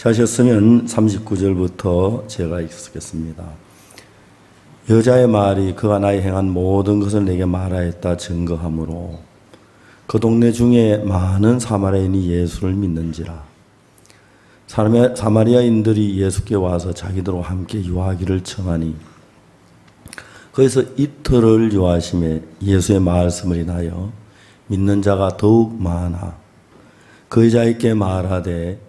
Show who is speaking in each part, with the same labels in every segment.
Speaker 1: 찾으셨으면 39절부터 제가 읽겠습니다. 여자의 말이 그가 나의 행한 모든 것을 내게 말하였다 증거하므로 그 동네 중에 많은 사마리아인이 예수를 믿는지라. 사마리아인들이 예수께 와서 자기들과 함께 유하기를 청하니 거기서 이틀을 유하심에 예수의 말씀을 인하여 믿는 자가 더욱 많아 그 여자에게 말하되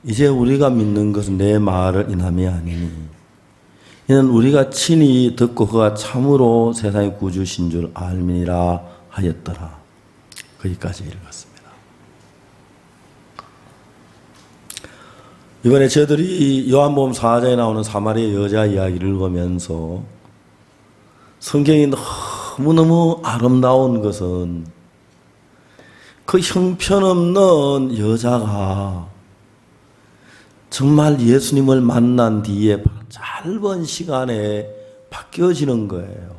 Speaker 1: 이제 우리가 믿는 것은 내 말을 인함이 아니니 이는 우리가 친히 듣고 그가 참으로 세상의 구주신 줄 알미니라 하였더라. 거기까지 읽었습니다. 이번에 저희들이 요한복음 4장에 나오는 사마리아 여자 이야기를 읽으면서 성경이 너무너무 아름다운 것은 그 형편없는 여자가 정말 예수님을 만난 뒤에 짧은 시간에 바뀌어지는 거예요.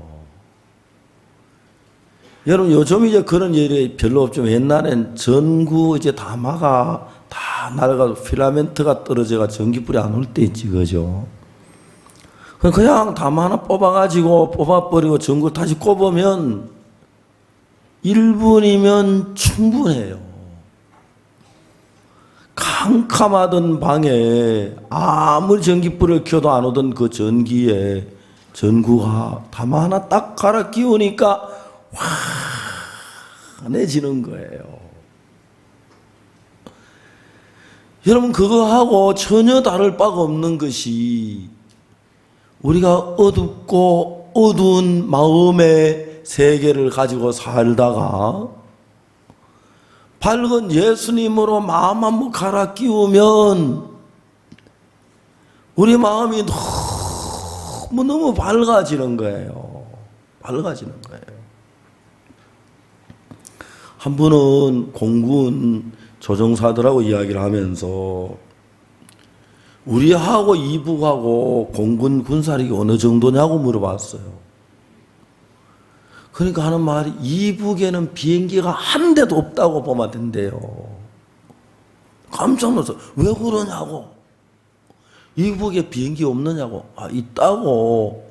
Speaker 1: 여러분 요즘 이제 그런 일이 별로 없지만 옛날엔 전구 이제 다마가 다 날아가서 필라멘트가 떨어져가 전기불이 안 올 때 있지, 그죠? 그냥 다마 하나 뽑아가지고 뽑아버리고 전구 다시 꼽으면 1분이면 충분해요. 캄캄하던 방에 아무리 전기불을 켜도 안 오던 그 전기에 전구가 다마 하나 딱 갈아 끼우니까 환해지는 거예요. 여러분 그거하고 전혀 다를 바가 없는 것이 우리가 어둡고 어두운 마음의 세계를 가지고 살다가 밝은 예수님으로 마음 한번 갈아 끼우면 우리 마음이 너무 밝아지는 거예요. 밝아지는 거예요. 한 분은 공군 조종사들하고 이야기를 하면서 우리하고 이북하고 공군 군사력이 어느 정도냐고 물어봤어요. 그러니까 하는 말이 이북에는 비행기가 한 대도 없다고 보면 된대요. 깜짝 놀랐어요. 왜 그러냐고. 이북에 비행기 없느냐고. 아, 있다고.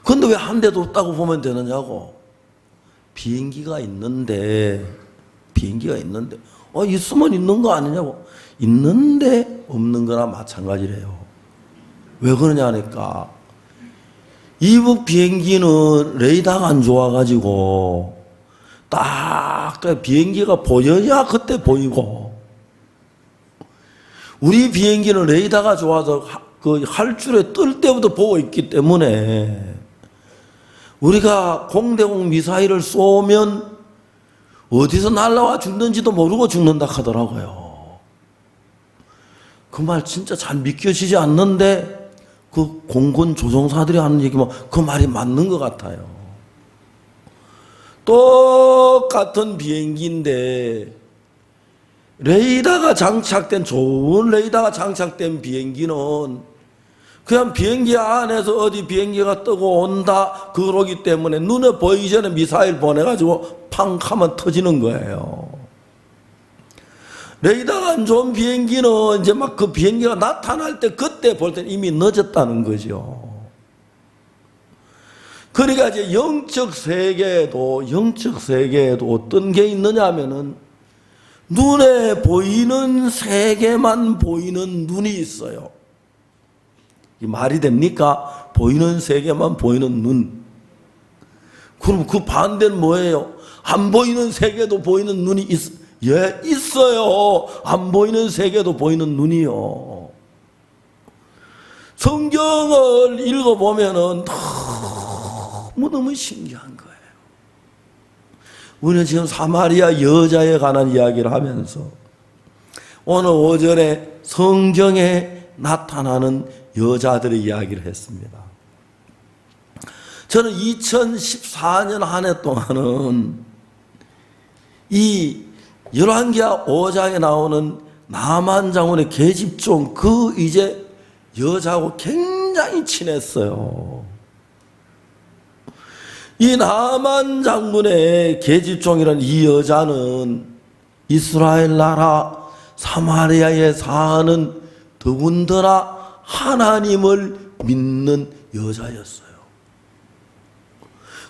Speaker 1: 근데 왜 한 대도 없다고 보면 되느냐고. 비행기가 있는데 있으면 있는 거 아니냐고. 있는데 없는 거나 마찬가지래요. 왜 그러냐 하니까 이북 비행기는 레이더가 안 좋아가지고 딱 비행기가 보여야 그때 보이고 우리 비행기는 레이더가 좋아서 그 활줄에 뜰 때부터 보고 있기 때문에 우리가 공대공 미사일을 쏘면 어디서 날라와 죽는지도 모르고 죽는다 하더라고요. 그 말 진짜 잘 믿겨지지 않는데 그 공군 조종사들이 하는 얘기면 그 말이 맞는 것 같아요. 똑같은 비행기인데 레이더가 장착된 좋은 레이더가 장착된 비행기는 그냥 비행기 안에서 어디 비행기가 뜨고 온다 그러기 때문에 눈에 보이기 전에 미사일 보내가지고 팡 하면 터지는 거예요. 레이더가 안 좋은 비행기는 이제 막 그 비행기가 나타날 때 그때 볼 때는 이미 늦었다는 거죠. 그러니까 이제 영적 세계에도 어떤 게 있느냐 하면은 눈에 보이는 세계만 보이는 눈이 있어요. 이 말이 됩니까? 보이는 세계만 보이는 눈. 그럼 그 반대는 뭐예요? 안 보이는 세계도 보이는 눈이 있어요. 안 보이는 세계도 보이는 눈이요. 성경을 읽어보면은 너무너무 신기한 거예요. 우리는 지금 사마리아 여자에 관한 이야기를 하면서 오늘 오전에 성경에 나타나는 여자들의 이야기를 했습니다. 저는 2014년 한 해 동안은 이 열왕기하 5장에 나오는 나만 장군의 계집종 그 이제 여자하고 굉장히 친했어요. 이 나만 장군의 계집종이라는 이 여자는 이스라엘 나라 사마리아에 사는 더군다나 하나님을 믿는 여자였어요.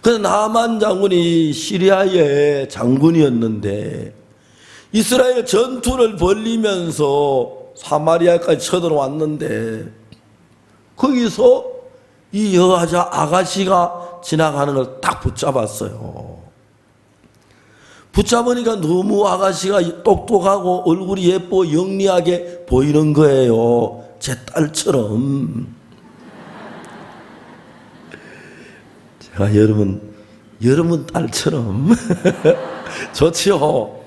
Speaker 1: 그래서 나만 장군이 시리아의 장군이었는데 이스라엘 전투를 벌리면서 사마리아까지 쳐들어왔는데 거기서 이 여자 아가씨가 지나가는 걸 딱 붙잡았어요. 붙잡으니까 너무 아가씨가 똑똑하고 얼굴이 예뻐 영리하게 보이는 거예요. 제 딸처럼. 제가 여러분 딸처럼 좋지요.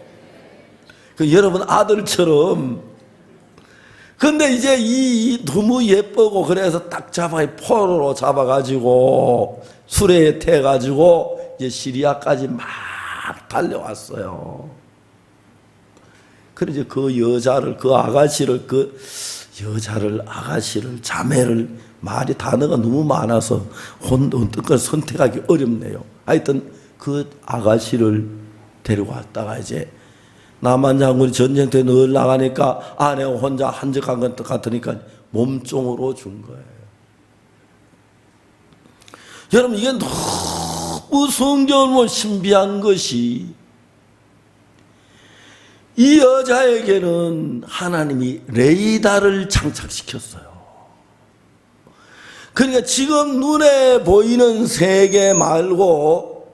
Speaker 1: 그 여러분 아들처럼. 근데 이제 이 너무 예쁘고 그래서 딱 포로로 잡아가지고 수레에 태가지고 이제 시리아까지 막 달려왔어요. 그래서 그 여자를, 그 아가씨를, 그 여자를, 아가씨를, 자매를, 말이 단어가 너무 많아서 어떤 걸 선택하기 어렵네요. 하여튼 그 아가씨를 데려왔다가 이제 남한 장군이 전쟁 때 늘 나가니까 아내가 혼자 한적한 것 같으니까 몸종으로 준 거예요. 여러분, 이게 너무 성경을 신비한 것이 이 여자에게는 하나님이 레이더를 장착시켰어요. 그러니까 지금 눈에 보이는 세계 말고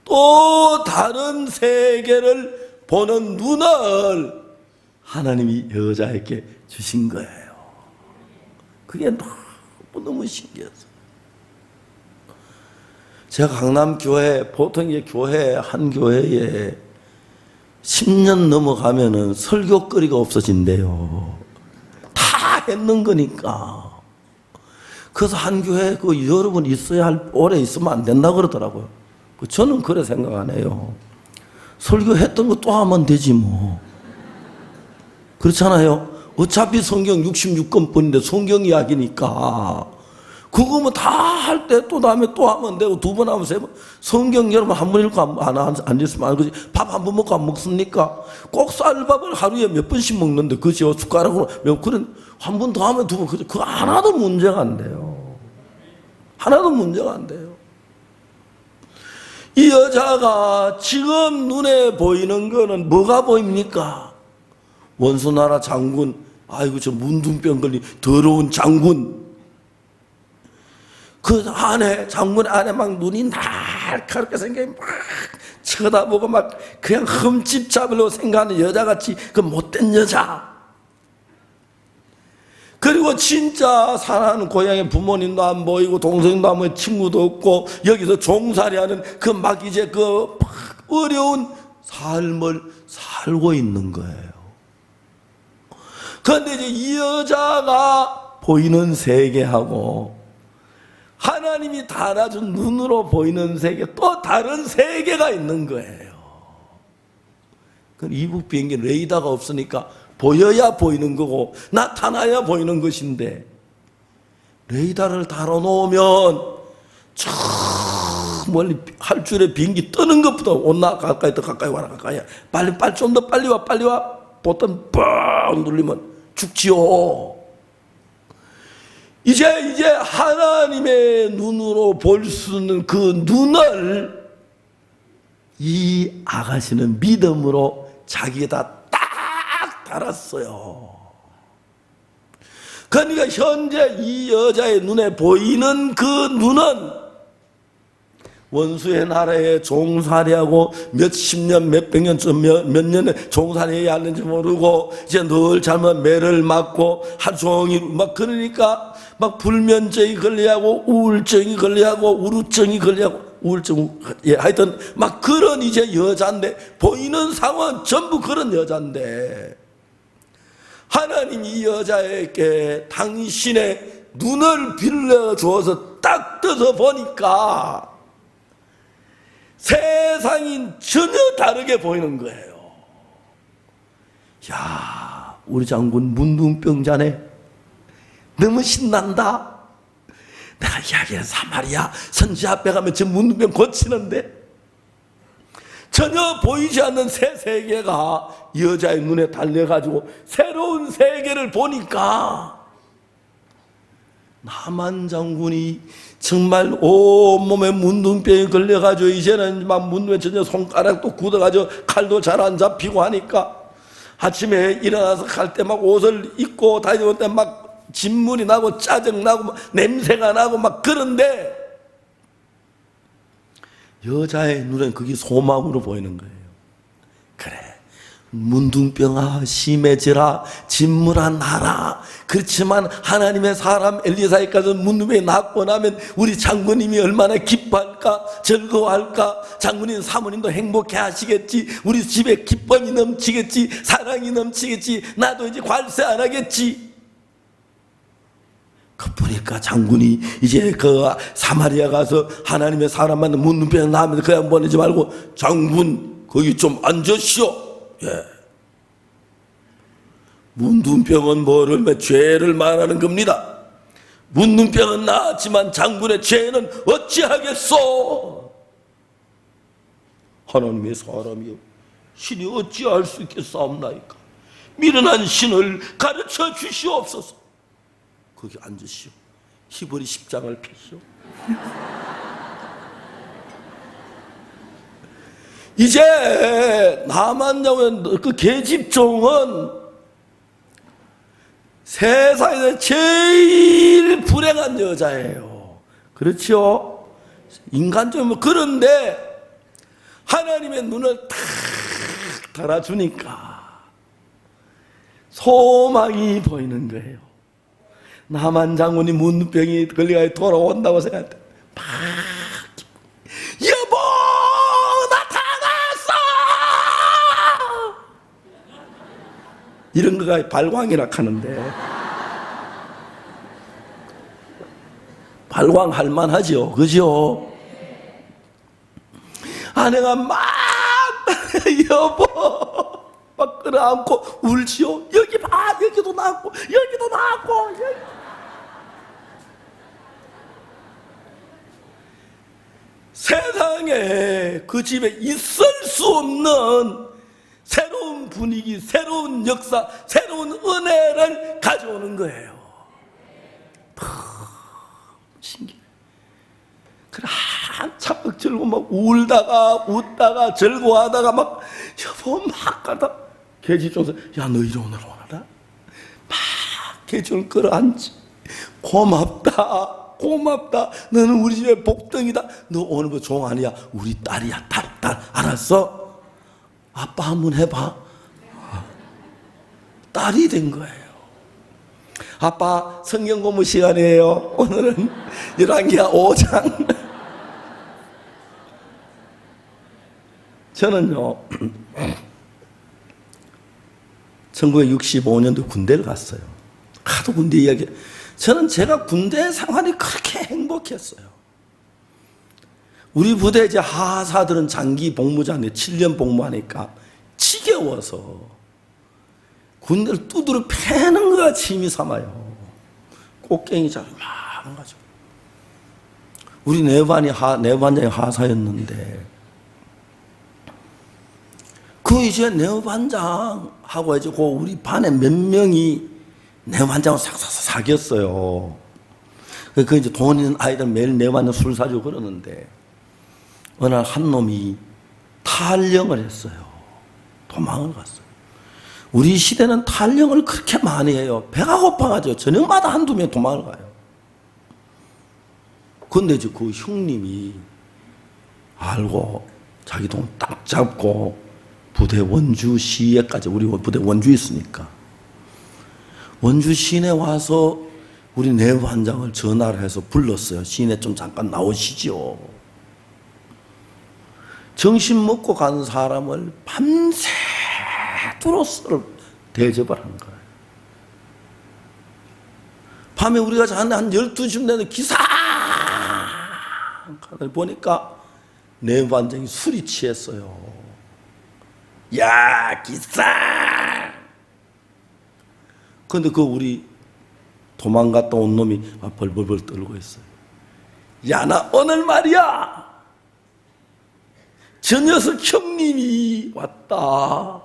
Speaker 1: 또 다른 세계를 보는 눈을 하나님이 여자에게 주신 거예요. 그게 너무 신기했어요. 제가 강남교회, 보통 이제 한 교회에 10년 넘어가면은 설교거리가 없어진대요. 다 했는 거니까. 그래서 한 교회 여러분 있어야 오래 있으면 안 된다 그러더라고요. 저는 그래 생각 안 해요. 설교했던 거 또 하면 되지 뭐. 그렇잖아요. 어차피 성경 66권뿐인데 성경 이야기니까 그거 뭐 다 할 때 또 다음에 또 하면 되고 두 번 하면 세 번. 성경 여러분 한 번 읽고 안 읽으면 안 그지. 밥 한 번 먹고 안 먹습니까? 꼭 쌀밥을 하루에 몇 번씩 먹는데 그죠? 숟가락으로 그런 한 번 더 하면 두 번. 그거 하나도 문제가 안 돼요. 하나도 문제가 안 돼요. 이 여자가 지금 눈에 보이는 거는 뭐가 보입니까? 원수나라 장군, 아이고 저 문둥병 걸린 더러운 장군. 그 안에 장군 안에 막 눈이 날카롭게 생겨 막 쳐다보고 막 그냥 흠집 잡으려고 생각하는 여자같이 그 못된 여자. 그리고 진짜 사는 고향에 부모님도 안 보이고 동생도 안 보이고 친구도 없고 여기서 종살이하는 그 막 이제 그 어려운 삶을 살고 있는 거예요. 그런데 이제 이 여자가 보이는 세계하고 하나님이 달아준 눈으로 보이는 세계 또 다른 세계가 있는 거예요. 이북 비행기 레이더가 없으니까 보여야 보이는 거고 나타나야 보이는 것인데 레이더를 달아놓으면 저 멀리 할 줄에 비행기 뜨는 것보다 온나 가까이 더 가까이 와라 가까이 빨리 좀 더 빨리 와 보통 뻥 눌리면 죽지요. 이제 하나님의 눈으로 볼 수 있는 그 눈을 이 아가씨는 믿음으로 자기에다 딱 달았어요. 그러니까 현재 이 여자의 눈에 보이는 그 눈은 원수의 나라에 종살이하고 몇십 년, 몇백 년, 몇 년에 종살이해야 하는지 모르고 이제 늘 잘못 매를 맞고 하루 종일 막 그러니까 막 불면증이 걸려하고 우울증이 걸려하고 우루증이 걸려하고 우울증, 하여튼 막 그런 이제 여자인데 보이는 상황은 전부 그런 여자인데 하나님이 이 여자에게 당신의 눈을 빌려주어서 딱 떠서 보니까 세상이 전혀 다르게 보이는 거예요. 야, 우리 장군 문둥병자네. 너무 신난다. 내가 이야기한 사마리아 선지 앞에 가면 저 문둥병 고치는데 전혀 보이지 않는 새 세계가 여자의 눈에 달려가지고 새로운 세계를 보니까 나만 장군이 정말 온몸에 문둥병이 걸려가지고 이제는 막 문둥에 전혀 손가락도 굳어가지고 칼도 잘 안 잡히고 하니까 아침에 일어나서 갈 때 막 옷을 입고 다니는 때 막 진물이 나고 짜증나고 막 냄새가 나고 막 그런데 여자의 눈엔 그게 소망으로 보이는 거예요. 그래, 문둥병아 심해지라, 진물아 나라. 그렇지만 하나님의 사람 엘리사에까지 문둥병이 낫고 나면 우리 장군님이 얼마나 기뻐할까, 즐거워할까. 장군님 사모님도 행복해 하시겠지. 우리 집에 기쁨이 넘치겠지, 사랑이 넘치겠지. 나도 이제 관세 안 하겠지. 그러니까 장군이 이제 그 사마리아 가서 하나님의 사람 만나 문둥병 나면 그냥 보내지 말고 장군 거기 좀 앉으시오. 예. 문둥병은 뭐를 죄를 말하는 겁니다. 문둥병은 나았지만 장군의 죄는 어찌하겠소. 하나님의 사람이여, 신이 어찌할 수 있겠사옵나이까. 미련한 신을 가르쳐 주시옵소서. 거기 앉으시오. 히브리 10장을 펴시오. 이제 나만 장군 그 계집종은 세상에서 제일 불행한 여자예요. 그렇죠? 인간적으로. 그런데 하나님의 눈을 탁 달아주니까 소망이 보이는 거예요. 나만 장군이 문둥병이 걸려가 돌아온다고 생각할 때 막 여보 나타났어 이런 거가 발광이라 하는데 발광할 만하죠. 그죠? 아내가 막 여보 막 끌어안고 울지요. 여기 봐, 여기도 나왔고 여기도 나왔고. 세상에 그 집에 있을 수 없는 새로운 분위기, 새로운 역사, 새로운 은혜를 가져오는 거예요. 신기해. 그래 한참 막 즐거워 막 울다가 웃다가 즐거워하다가 막 여보 막 가다 계집종에서 야 너 이리 오늘 오너라. 막 계집종을 끌어안지. 고맙다. 고맙다. 너는 우리 집의 복덩이다. 너 오늘 뭐 종 아니야. 우리 딸이야. 딸. 알았어? 아빠 한번 해봐. 딸이 된 거예요. 아빠 성경 공부 시간이에요. 오늘은 열왕기하 5장. 저는요 1965년도 군대를 갔어요. 하도 군대 이야기. 저는 제가 군대 생활이 그렇게 행복했어요. 우리 부대 이제 하사들은 장기 복무자인데 7년 복무하니까 지겨워서 군대를 두드려 패는 것 같이 힘이 삼아요. 꽃갱이 자리 막 가지고. 우리 내반장이 하사였는데 그 이제 내반장하고 이제 그 우리 반에 몇 명이 내반장을 사귀었어요. 그 이제 돈 있는 아이들 매일 내반장 술 사주고 그러는데 어느 날 한 놈이 탈영을 했어요. 도망을 갔어요. 우리 시대는 탈영을 그렇게 많이 해요. 배가 고파가지고 저녁마다 한두 명 도망을 가요. 근데 이제 그 형님이 알고 자기 돈 딱 잡고 부대 원주 시에까지, 우리 부대 원주에 있으니까 원주 시내 와서 우리 내반장을 전화를 해서 불렀어요. 시내 좀 잠깐 나오시죠. 정신 먹고 간 사람을 밤새도록 대접을 한 거예요. 밤에 우리가 자는데 한 12시쯤 되는 기상 보니까 내반장이 술이 취했어요. 야 기상! 근데 그 우리 도망갔다 온 놈이 벌벌벌 떨고 있어요. 야 나 오늘 말이야 저 녀석 형님이 왔다.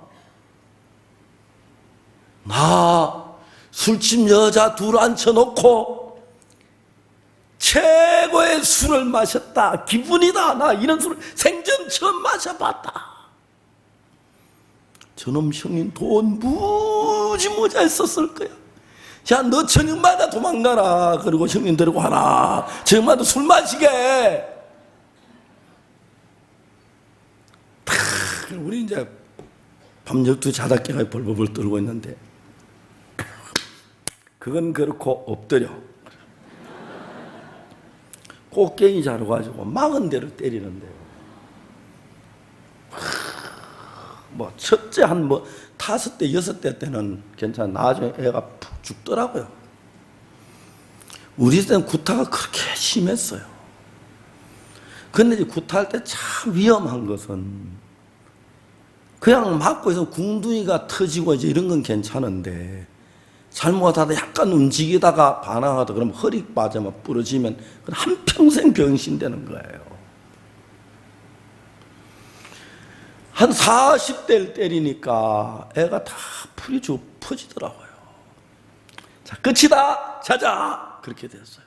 Speaker 1: 나 술집 여자 둘 앉혀놓고 최고의 술을 마셨다. 기분이다. 나 이런 술을 생전 처음 마셔봤다. 저놈 형님 돈 무지무지하게 썼을 거야. 야, 너 저녁마다 도망가라. 그리고 형님 데리고 하나. 저녁마다 술 마시게. 우리 이제 밤 12시 자다 깨가 벌벌 떨고 있는데, 그건 그렇고 엎드려. 꽃갱이 자루 가지고 막은 대로 때리는데요. 뭐 첫째 한 5대 6대 때는 괜찮아. 나중에 애가 푹 죽더라고요. 우리 때는 구타가 그렇게 심했어요. 근데 이제 구타할 때 참 위험한 것은, 그냥 맞고 있으면 궁둥이가 터지고 이제 이런 건 괜찮은데, 잘못하다 약간 움직이다가 반항하다 그러면 허리 빠져만 부러지면 한평생 병신되는 거예요. 한 40대를 때리니까 애가 다 풀이 쭉 퍼지더라고요. 자, 끝이다! 자자! 그렇게 됐어요.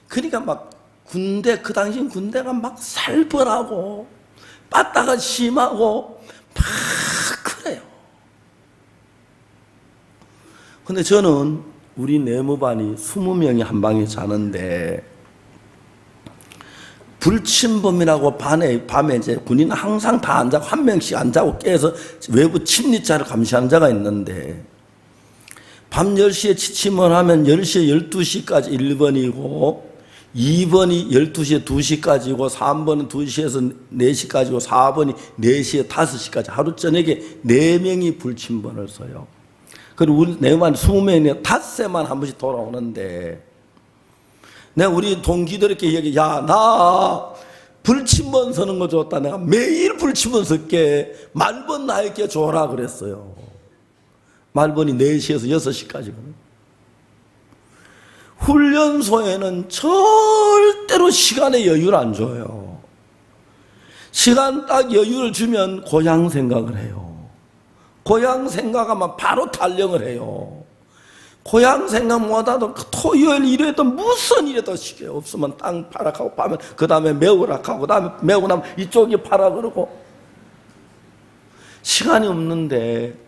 Speaker 1: 그러니까 막 그 당시 군대가 막 살벌하고, 빠따가 심하고, 막 그래요. 근데 저는 우리 내무반이 20명이 한 방에 자는데, 불침범이라고 밤에 이제 군인은 항상 다 안 자고 한 명씩 안 자고 깨서 외부 침입자를 감시하는 자가 있는데, 밤 10시에 취침을 하면 10시에 12시까지 1번이고, 2번이 12시에 2시까지고, 3번은 2시에서 4시까지고, 4번이 4시에 5시까지 하루 저녁에 4명이 불침번을 써요. 그리고 우리 내만 20명이 닷새만 한 번씩 돌아오는데, 내가 우리 동기들에게 얘기, 야, 나 불침번 서는 거 좋다. 내가 매일 불침번 설게. 말번 나에게 줘라 그랬어요. 말번이 4시에서 6시까지거든. 훈련소에는 절대로 시간에 여유를 안 줘요. 시간 딱 여유를 주면 고향 생각을 해요. 고향 생각하면 바로 탈령을 해요. 고향 생각 못하던 토요일 일요일도 무슨 일에도 시계 없으면 땅 파라 하고 파면 그 다음에 메우라 하고 그 다음에 메우고 나면 이쪽이 파라 그러고, 시간이 없는데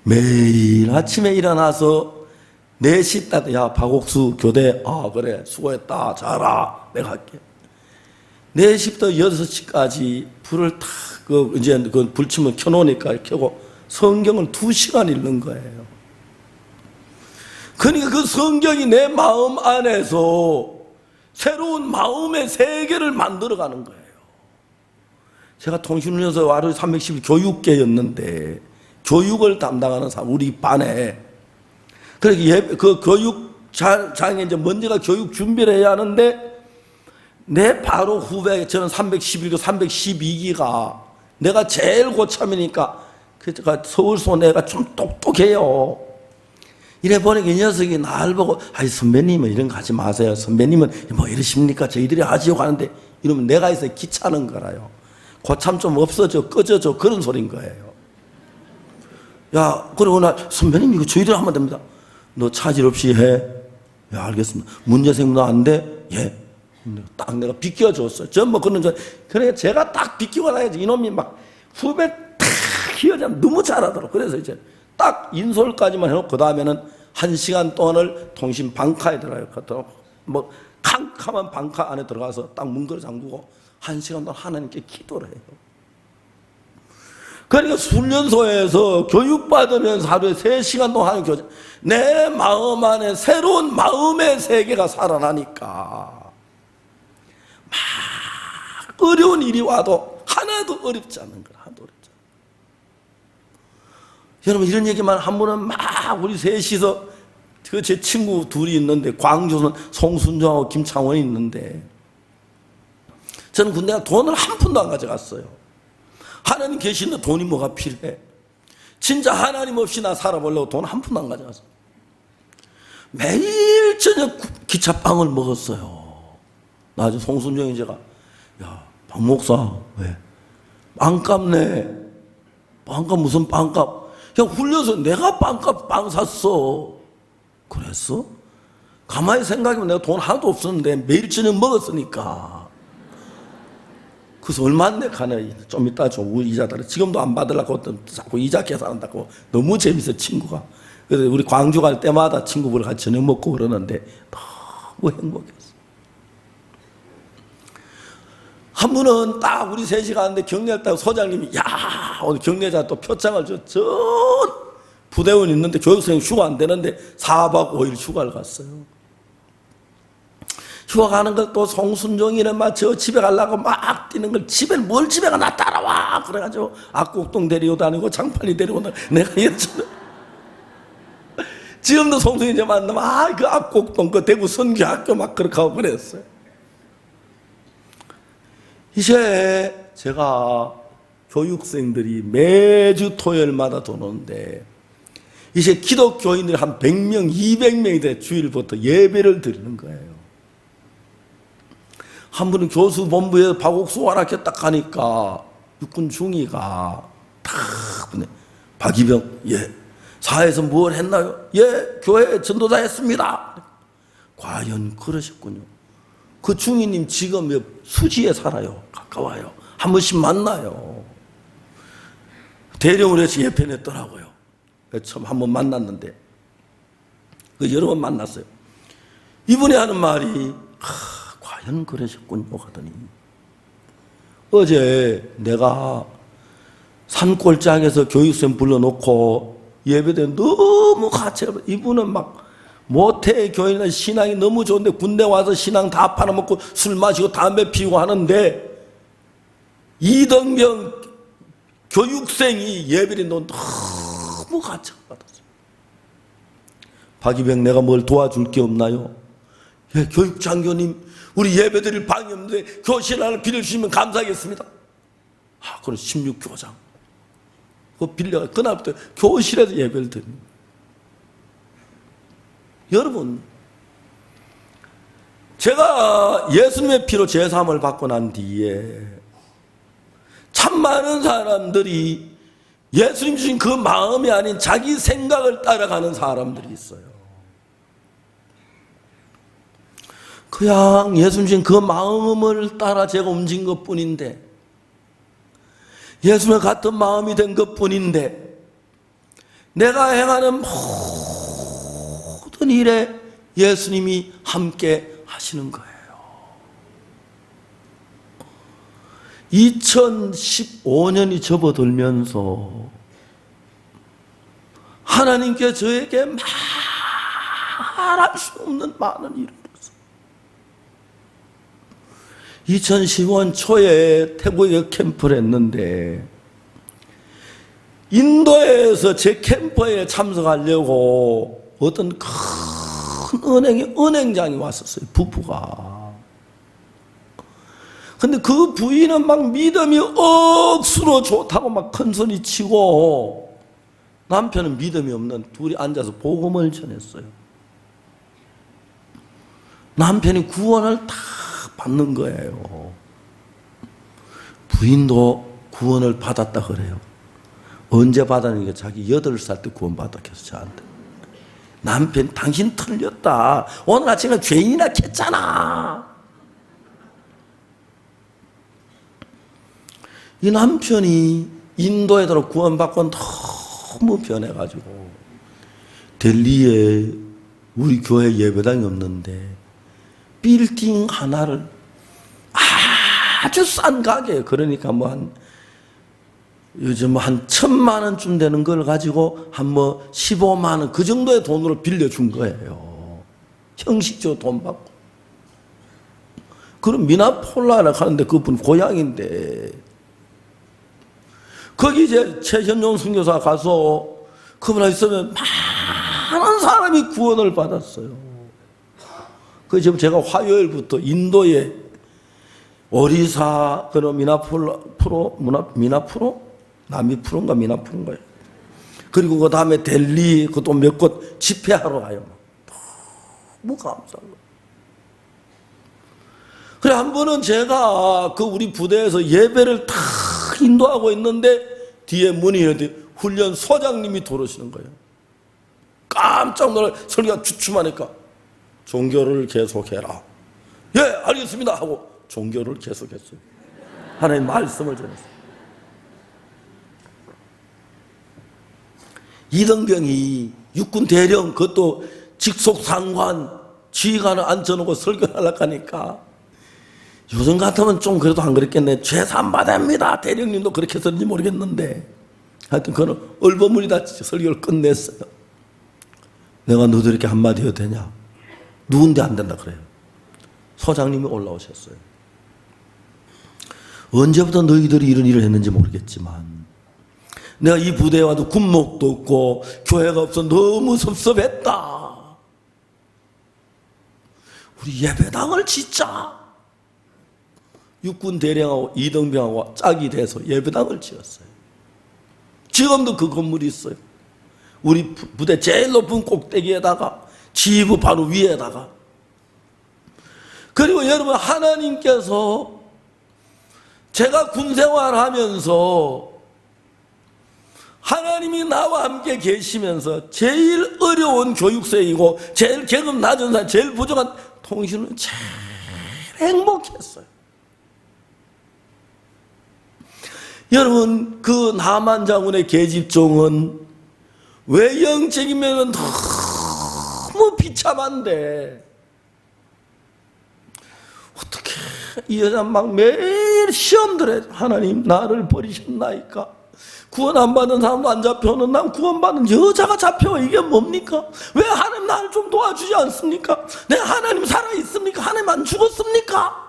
Speaker 1: 매일 아침에 일어나서 4시 딱, 야, 박옥수 교대, 아, 그래, 수고했다, 자라, 내가 할게. 4시부터 6시까지 불을 탁, 이제 불침을 켜놓으니까 켜고 성경을 2시간 읽는 거예요. 그러니까 그 성경이 내 마음 안에서 새로운 마음의 세계를 만들어가는 거예요. 제가 통신훈련소 하루 310일 교육계였는데, 교육을 담당하는 사람, 우리 반에. 그러니까 그 교육장에 이제 먼저가 교육 준비를 해야 하는데, 내 바로 후배, 저는 311기, 312기가 내가 제일 고참이니까, 그러니까 서울소 내가 좀 똑똑해요. 이래 보니까 이 녀석이 날 보고, 아이, 선배님은 이런 거 하지 마세요. 선배님은 뭐 이러십니까? 저희들이 하지요 하는데, 이러면 내가 있어 귀찮은 거라요. 고참 좀 없어져, 꺼져줘. 그런 소린 거예요. 야, 그러고 나, 선배님 이거 저희들 하면 됩니다. 너 차질 없이 해. 야, 알겠습니다. 문제 생기면 안 돼? 예. 딱 내가 비껴줬어요. 전뭐 그런 그래, 제가 딱 비끼고 나야지. 이놈이 막 후배 탁 휘어지면 너무 잘하더라고. 그래서 이제 딱 인솔까지만 해놓고, 그 다음에는 1시간 동안을 통신 방카에 들어가요. 뭐, 캄캄한 방카 안에 들어가서 딱 문걸 잠그고 1시간 동안 하나님께 기도를 해요. 그러니까 훈련소에서 교육받으면서 하루에 3시간 동안 하는 교제, 내 마음 안에 새로운 마음의 세계가 살아나니까 막 어려운 일이 와도 하나도 어렵지 않는 거야. 하나도 어렵지 않아. 여러분, 이런 얘기만 한 번은 막 우리 셋이서, 그 제 친구 둘이 있는데, 광주는 송순정하고 김창원이 있는데, 저는 군대가 돈을 한 푼도 안 가져갔어요. 하나님 계시는데 돈이 뭐가 필요해? 진짜 하나님 없이 나 살아보려고 돈 한 푼도 안 가져갔어. 매일 저녁 기차빵을 먹었어요. 나중에 송순정이 제가, 야, 목사, 왜? 빵값네. 빵값 무슨 빵값? 야, hul려서 내가 빵 샀어. 그랬어? 가만히 생각해보면 내가 돈 하나도 없었는데 매일 저녁 먹었으니까. 그래서 얼마나 가네. 좀 이따 줘. 우리 이자들 지금도 안 받으려고 자꾸 이자 계산한다고. 너무 재밌어, 친구가. 그래서 우리 광주 갈 때마다 친구들 같이 저녁 먹고 그러는데 너무 행복했어. 한 번은 딱 우리 셋이 가는데 격려를 따고 소장님이 야, 오늘 격려자 또 표창을 줘. 전 부대원 있는데 교육생 휴가 안 되는데 4박 5일 휴가를 갔어요. 휴가 가는 걸 또 송순종이네 저 집에 가려고 막 뛰는 걸 뭘 집에 가 나 따라와. 그래가지고 압곡동 데리고 다니고 장판리 데리고 다니고 내가 이랬잖아. 지금도 송순이 이제 만나면 그 압곡동 그 대구 선교학교 막 그렇게 하고 그랬어요. 이제 제가 교육생들이 매주 토요일마다 도는데 이제 기독교인들이 한 100명, 200명이 돼 주일부터 예배를 드리는 거예요. 한 분은 교수본부에 박옥수 와라케 딱 가니까 육군 중위가 탁 보내. 박이병, 예. 사회에서 뭘 했나요? 예, 교회 전도자 했습니다. 과연 그러셨군요. 그 중위님 지금 수지에 살아요. 가까워요. 한 번씩 만나요. 대령을 해서 예편했더라고요. 처음 한 번 만났는데 여러 번 만났어요. 이분이 하는 말이 과연 그러셨군요 하더니 어제 내가 산골짜기에서 교육생 불러놓고 예배대 너무 같이 이분은 막 모태 교인은 신앙이 너무 좋은데 군대 와서 신앙 다 팔아먹고 술 마시고 담배 피우고 하는데 이등병 교육생이 예배를 너무 가책받았어요. 박이병 내가 뭘 도와줄 게 없나요? 예, 교육장교님 우리 예배드릴 방이 없는데 교실 하나 빌려주시면 감사하겠습니다. 그럼 16교장 그거 빌려가 그날부터 교실에서 예배를 드립니다. 여러분 제가 예수님의 피로 제사함을 받고 난 뒤에 참 많은 사람들이 예수님 주신 그 마음이 아닌 자기 생각을 따라가는 사람들이 있어요. 그냥 예수님 주신 그 마음을 따라 제가 움직인 것뿐인데 예수님과 같은 마음이 된 것뿐인데 내가 행하는 모든 일에 예수님이 함께 하시는 거예요. 2015년이 접어들면서 하나님께 저에게 말할 수 없는 많은 일을 했어요. 2015년 초에 태국에 캠프를 했는데 인도에서 제 캠프에 참석하려고 어떤 큰 은행장이 왔었어요. 부부가. 근데 그 부인은 막 믿음이 억수로 좋다고 막 큰 소리 치고 남편은 믿음이 없는 둘이 앉아서 복음을 전했어요. 남편이 구원을 다 받는 거예요. 부인도 구원을 받았다 그래요. 언제 받았는가? 자기 8살 때 구원 받았겠어 저한테. 남편 당신 틀렸다. 오늘 아침에 죄인이나 캤잖아. 이 남편이 인도에 들어 구원받고 너무 변해가지고 델리에 우리 교회 예배당이 없는데 빌딩 하나를 아주 싼 가게 그러니까 요즘 한 1,000만 원쯤 되는 걸 가지고 한 15만 원 그 정도의 돈으로 빌려준 거예요. 형식적으로 돈 받고. 그럼 미나폴라를 가는데 그분 고향인데 거기 이제 최현종 선교사 가서 그분하고 있으면 많은 사람이 구원을 받았어요. 그래서 제가 화요일부터 인도에 오리사, 나미프로인가 미나프로인가요? 그리고 그 다음에 델리, 그 또 몇 곳 집회하러 가요. 너무 감사한 거예요. 그래, 한 번은 제가 그 우리 부대에서 예배를 다 인도하고 있는데 뒤에 문이 열리더니 훈련 소장님이 들어오시는 거예요. 깜짝 놀라 설교가 주춤하니까 종교를 계속해라. 예, 알겠습니다 하고 종교를 계속했어요. 하나님 말씀을 전했어요. 이등병이 육군 대령, 그것도 직속 상관 지휘관을 앉혀놓고 설교를 하려고 하니까 요즘 같으면 좀 그래도 안 그랬겠네. 죄산받아입니다. 대령님도 그렇게 했었는지 모르겠는데 하여튼 그는 얼버무리다 설교를 끝냈어요. 내가 너도 이렇게 한마디 해도 되냐? 누군데 안 된다 그래요. 소장님이 올라오셨어요. 언제부터 너희들이 이런 일을 했는지 모르겠지만 내가 이 부대에 와도 군목도 없고 교회가 없어 너무 섭섭했다. 우리 예배당을 짓자. 육군 대령하고 이등병하고 짝이 돼서 예배당을 지었어요. 지금도 그 건물이 있어요. 우리 부대 제일 높은 꼭대기에다가 지휘부 바로 위에다가. 그리고 여러분, 하나님께서 제가 군생활하면서 하나님이 나와 함께 계시면서 제일 어려운 교육생이고 제일 계급 낮은 사람, 제일 부족한 통신은 제일 행복했어요. 여러분, 그 나만 장군의 계집종은 외형적이면 너무 비참한데 어떻게 이 여자 막 매일 시험들에 하나님 나를 버리셨나이까? 구원 안 받은 사람도 안 잡혀오는 난 구원받은 여자가 잡혀와. 이게 뭡니까? 왜 하나님 나를 좀 도와주지 않습니까? 내 하나님 살아있습니까? 하나님 안 죽었습니까?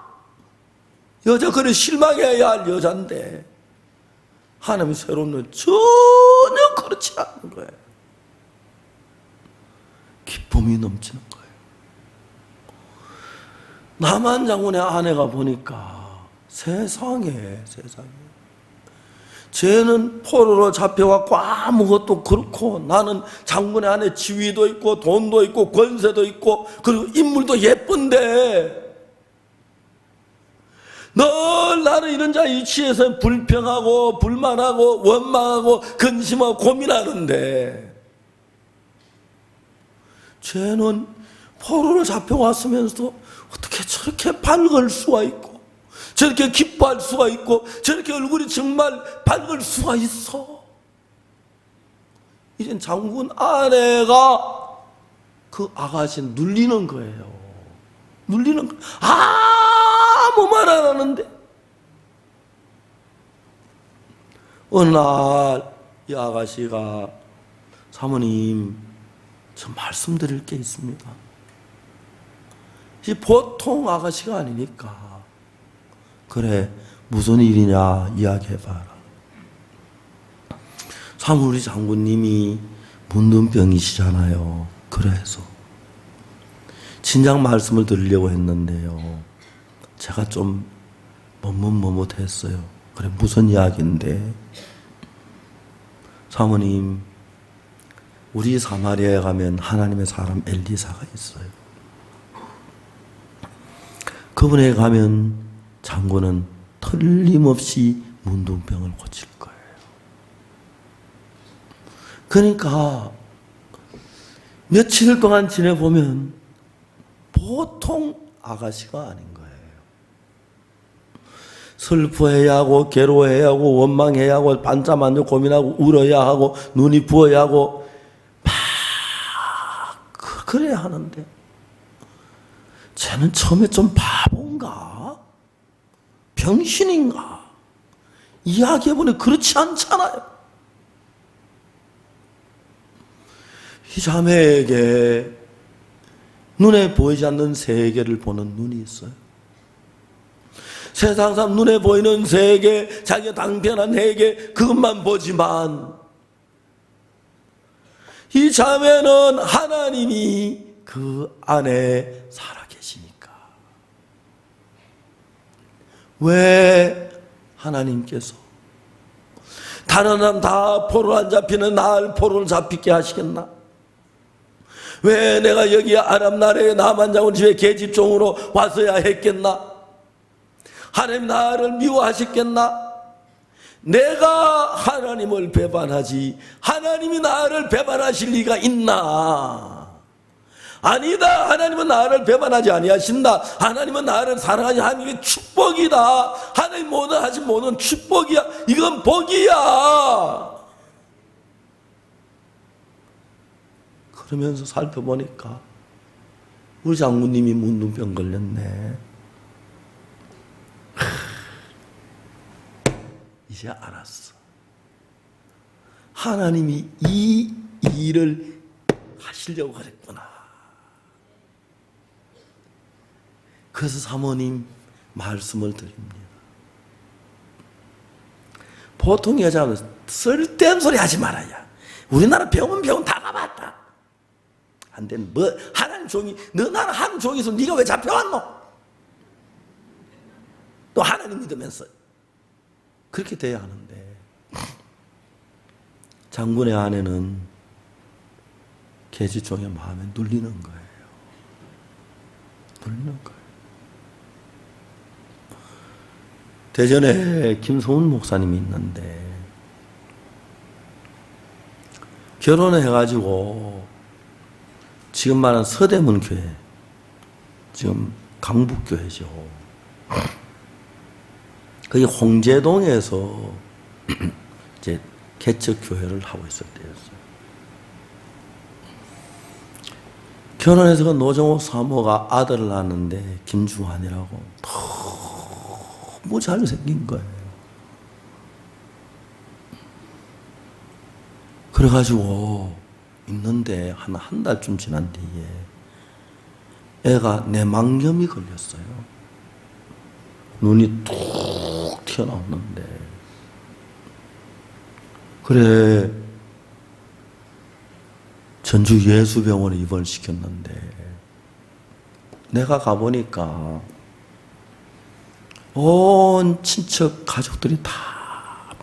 Speaker 1: 여자 그래 실망해야 할 여잔데 하나님이 새로운 전혀 그렇지 않은 거예요. 기쁨이 넘치는 거예요. 남한 장군의 아내가 보니까 세상에 쟤는 포로로 잡혀갖고 아무것도 그렇고 나는 장군의 아내 지위도 있고 돈도 있고 권세도 있고 그리고 인물도 예쁜데 늘 나는 이런 자 위치에서 불평하고 불만하고 원망하고 근심하고 고민하는데 쟤는 포로로 잡혀왔으면서도 어떻게 저렇게 밝을 수가 있고 저렇게 기뻐할 수가 있고 저렇게 얼굴이 정말 밝을 수가 있어. 이젠 장군 아내가 그 아가씨 눌리는 거예요. 눌리는 거예요. 아무 말 안 하는데 어느 날 이 아가씨가 사모님 저 말씀드릴 게 있습니다. 이 보통 아가씨가 아니니까 그래 무슨 일이냐 이야기해봐라. 사무리 장군님이 문둥병이시잖아요. 그래서 진작 말씀을 드리려고 했는데요. 제가 좀 머뭇머뭇했어요. 그래 무슨 이야기인데? 사모님, 우리 사마리아에 가면 하나님의 사람 엘리사가 있어요. 그분에 가면 장군은 틀림없이 문둥병을 고칠 거예요. 그러니까 며칠 동안 지내보면 보통 아가씨가 아닌 거예요. 슬퍼해야 하고 괴로워해야 하고 원망해야 하고 반짝반짝 고민하고 울어야 하고 눈이 부어야 하고 막 그래야 하는데 쟤는 처음에 좀 바본가? 병신인가? 이야기해보니 그렇지 않잖아요. 이 자매에게 눈에 보이지 않는 세계를 보는 눈이 있어요. 세상 사람 눈에 보이는 세계, 자기가 당편한 세계 그것만 보지만 이 자매는 하나님이 그 안에 살아계시니까. 왜 하나님께서 다른 사람 다 포로 안 잡히는 날 포로를 잡히게 하시겠나? 왜 내가 여기 아랍 나라의 남한 장군 집에 계집종으로 왔어야 했겠나? 하나님 나를 미워하셨겠나? 내가 하나님을 배반하지 하나님이 나를 배반하실 리가 있나? 아니다. 하나님은 나를 배반하지 아니하신다. 하나님은 나를 사랑하지. 하나님의 축복이다. 하나님 뭐든 하지 뭐든 축복이야. 이건 복이야. 그러면서 살펴보니까 우리 장모님이 문둥병 걸렸네. 이제 알았어. 하나님이 이 일을 하시려고 그랬구나. 그래서 사모님 말씀을 드립니다. 보통 여자는 쓸데없는 소리 하지 말아야. 우리나라 병원 다 가봤다. 안 돼. 뭐 하나님 종이, 너 나는 하나님 종이서 네가 왜 잡혀왔노? 또 하나님 믿으면서 그렇게 돼야 하는데, 장군의 아내는 계집종의 마음에 눌리는 거예요. 눌리는 거예요. 대전에 김소은 목사님이 있는데 결혼을 해가지고 지금 말하는 서대문 교회, 지금 강북교회죠. 거기 홍제동에서 이제 개척 교회를 하고 있을 때였어요. 결혼해서 그 노정호 사모가 아들을 낳았는데 김주환이라고 너무 잘생긴 거예요. 그래가지고 있는데 한 달쯤 지난 뒤에 애가 내막염이 걸렸어요. 눈이 툭 튀어나오는데, 그래 전주 예수병원에 입원을 시켰는데 내가 가보니까 온 친척 가족들이 다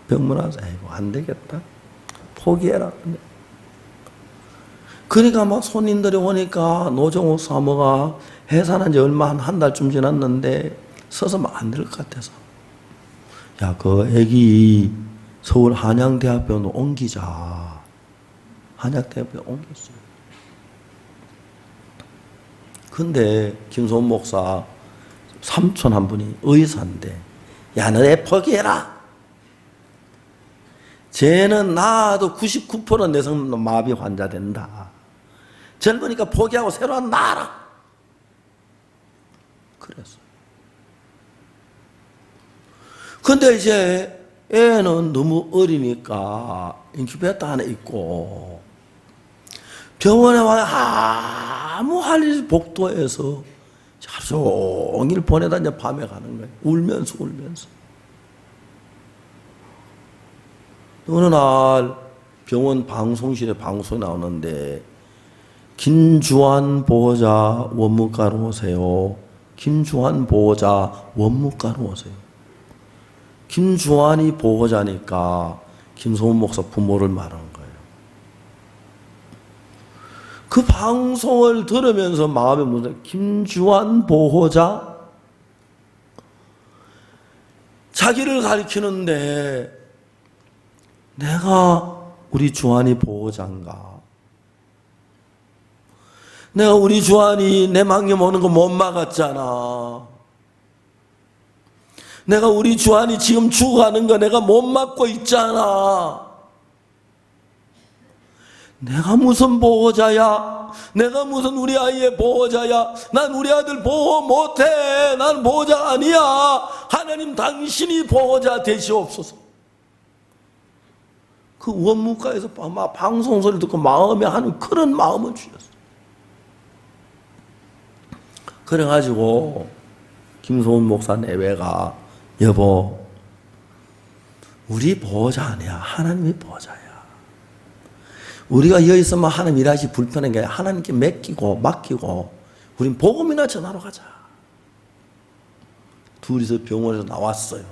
Speaker 1: 병문안서 아이고 안 되겠다 포기해라. 그러니까 막 손님들이 오니까 노정호 사모가 해산한 지 얼마 한 달쯤 지났는데 서서 막 안 될 것 같아서, 야, 그 애기 서울 한양대학병원으로 옮기자. 한양대학병원 옮겼어요. 근데 김소은 목사 삼촌 한 분이 의사인데, 야, 너 애 포기해라. 쟤는 낳아도 99% 내성 마비 환자 된다. 젊으니까 포기하고 새로 한 낳아라. 그랬어요. 근데 이제 애는 너무 어리니까 인큐베이터 안에 있고 병원에 와 아무 할 일 복도에서 하루 종일 보내다 이제 밤에 가는 거예요. 울면서. 어느 날 병원 방송실에 방송이 나오는데, 김주환 보호자 원무과로 오세요. 김주환 보호자 원무과로 오세요. 김주환이 보호자니까 김소은 목사 부모를 말하는 거예요. 그 방송을 들으면서 마음에 무슨 김주환 보호자? 자기를 가리키는데 내가 우리 주환이 보호자인가? 내가 우리 주환이 내 망령 오는 거 못 막았잖아. 내가 우리 주환이 지금 죽어가는 거 내가 못 막고 있잖아. 내가 무슨 보호자야? 내가 무슨 우리 아이의 보호자야? 난 우리 아들 보호 못해. 난 보호자 아니야. 하나님 당신이 보호자 되시옵소서. 그 원무과에서 방송 소리 듣고 마음에 하는 그런 마음을 주셨어요. 그래가지고 김소은 목사 내외가, 여보, 우리 보호자 아니야. 하나님이 보호자야. 우리가 여기 있으면 하나님 일하시 불편한 게 아니라 하나님께 맡기고 우린 복음이나 전하러 가자. 둘이서 병원에서 나왔어요.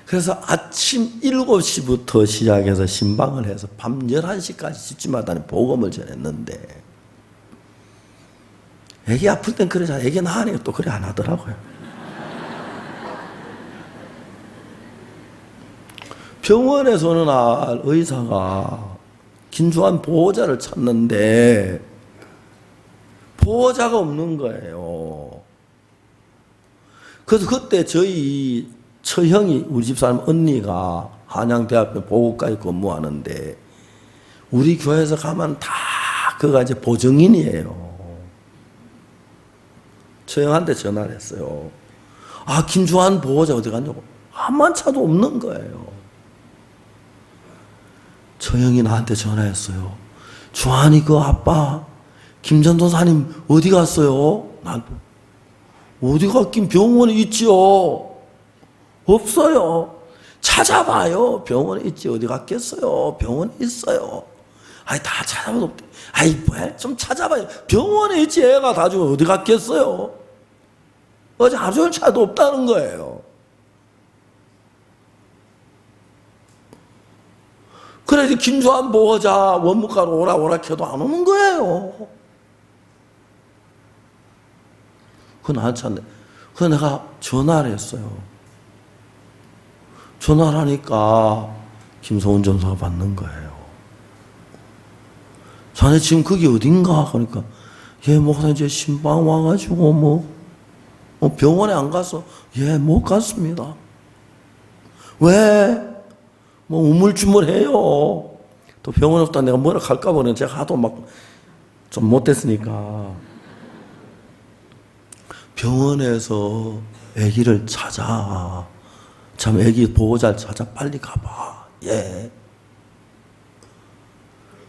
Speaker 1: 그래서 아침 7시부터 시작해서 신방을 해서 밤 11시까지 집집마다 복음을 전했는데, 애기 아플 땐 그러잖아. 애기 나으니까 또 그래 안 하더라고요. 병원에서 어느 날 의사가 긴주한 보호자를 찾는데 보호자가 없는 거예요. 그래서 그때 저희 처형이 우리 집사람 언니가 한양대학교 보호과에 근무하는데 우리 교회에서 가면 다 그가 이제 보증인이에요. 처형한테 전화를 했어요. 아, 김주환 보호자 어디 갔냐고. 한만 차도 없는 거예요. 처형이 나한테 전화했어요. 주환이 그 아빠 김전도사님 어디 갔어요? 난 어디 갔긴 병원에 있지요. 없어요. 찾아봐요. 병원에 있지. 어디 갔겠어요? 병원에 있어요. 아이, 다 찾아봐도 없대. 아이, 뭐, 좀 찾아봐요. 병원에 있지. 애가 다 죽어. 어디 갔겠어요? 어제 하루 종일 차도 없다는 거예요. 그래서 김주환 보호자 원무과로 오라 해도 안 오는 거예요. 그거 나한테 찾는데. 그래서 내가 전화를 했어요. 전화를 하니까 김소은 전사가 받는 거예요. 자네 지금 거기 어딘가? 그러니까 예, 목사 이제 신방 와가지고 병원에 안 가서 예, 못 갔습니다. 왜? 뭐 우물쭈물해요. 또 병원 없다 내가 뭐라 할까 보네. 제가 하도 막 좀 못됐으니까 병원에서 아기를 찾아. 참 아기 보호자를 찾아 빨리 가봐. 예.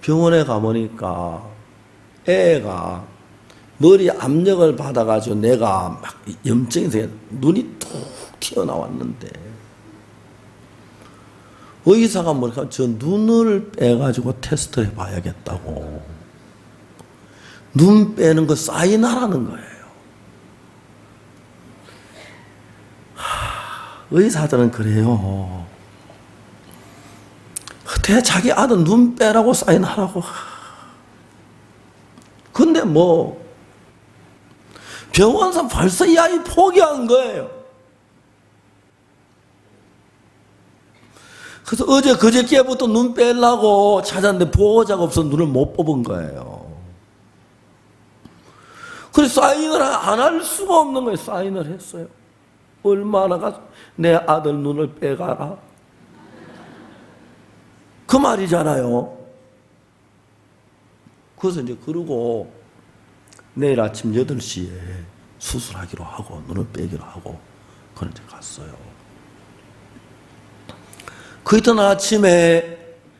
Speaker 1: 병원에 가보니까 애가 머리 압력을 받아가지고 내가 막 염증이 생겨 눈이 툭 튀어나왔는데 의사가 뭐랄까 저 눈을 빼가지고 테스트를 해봐야겠다고 눈 빼는 거 사인하라는 거예요. 의사들은 그래요. 어떻게 자기 아들 눈 빼라고 사인하라고. 근데 뭐 병원에서 벌써 이 아이 포기한 거예요. 그래서 어제 그저께부터 눈 빼려고 찾았는데 보호자가 없어서 눈을 못 뽑은 거예요. 그래서 사인을 안 할 수가 없는 거예요. 사인을 했어요. 얼마나 가서 내 아들 눈을 빼가라. 그 말이잖아요. 그래서 이제 그러고 내일 아침 8시에 수술하기로 하고 눈을 빼기로 하고 그런 데 갔어요. 그 이튿날 아침에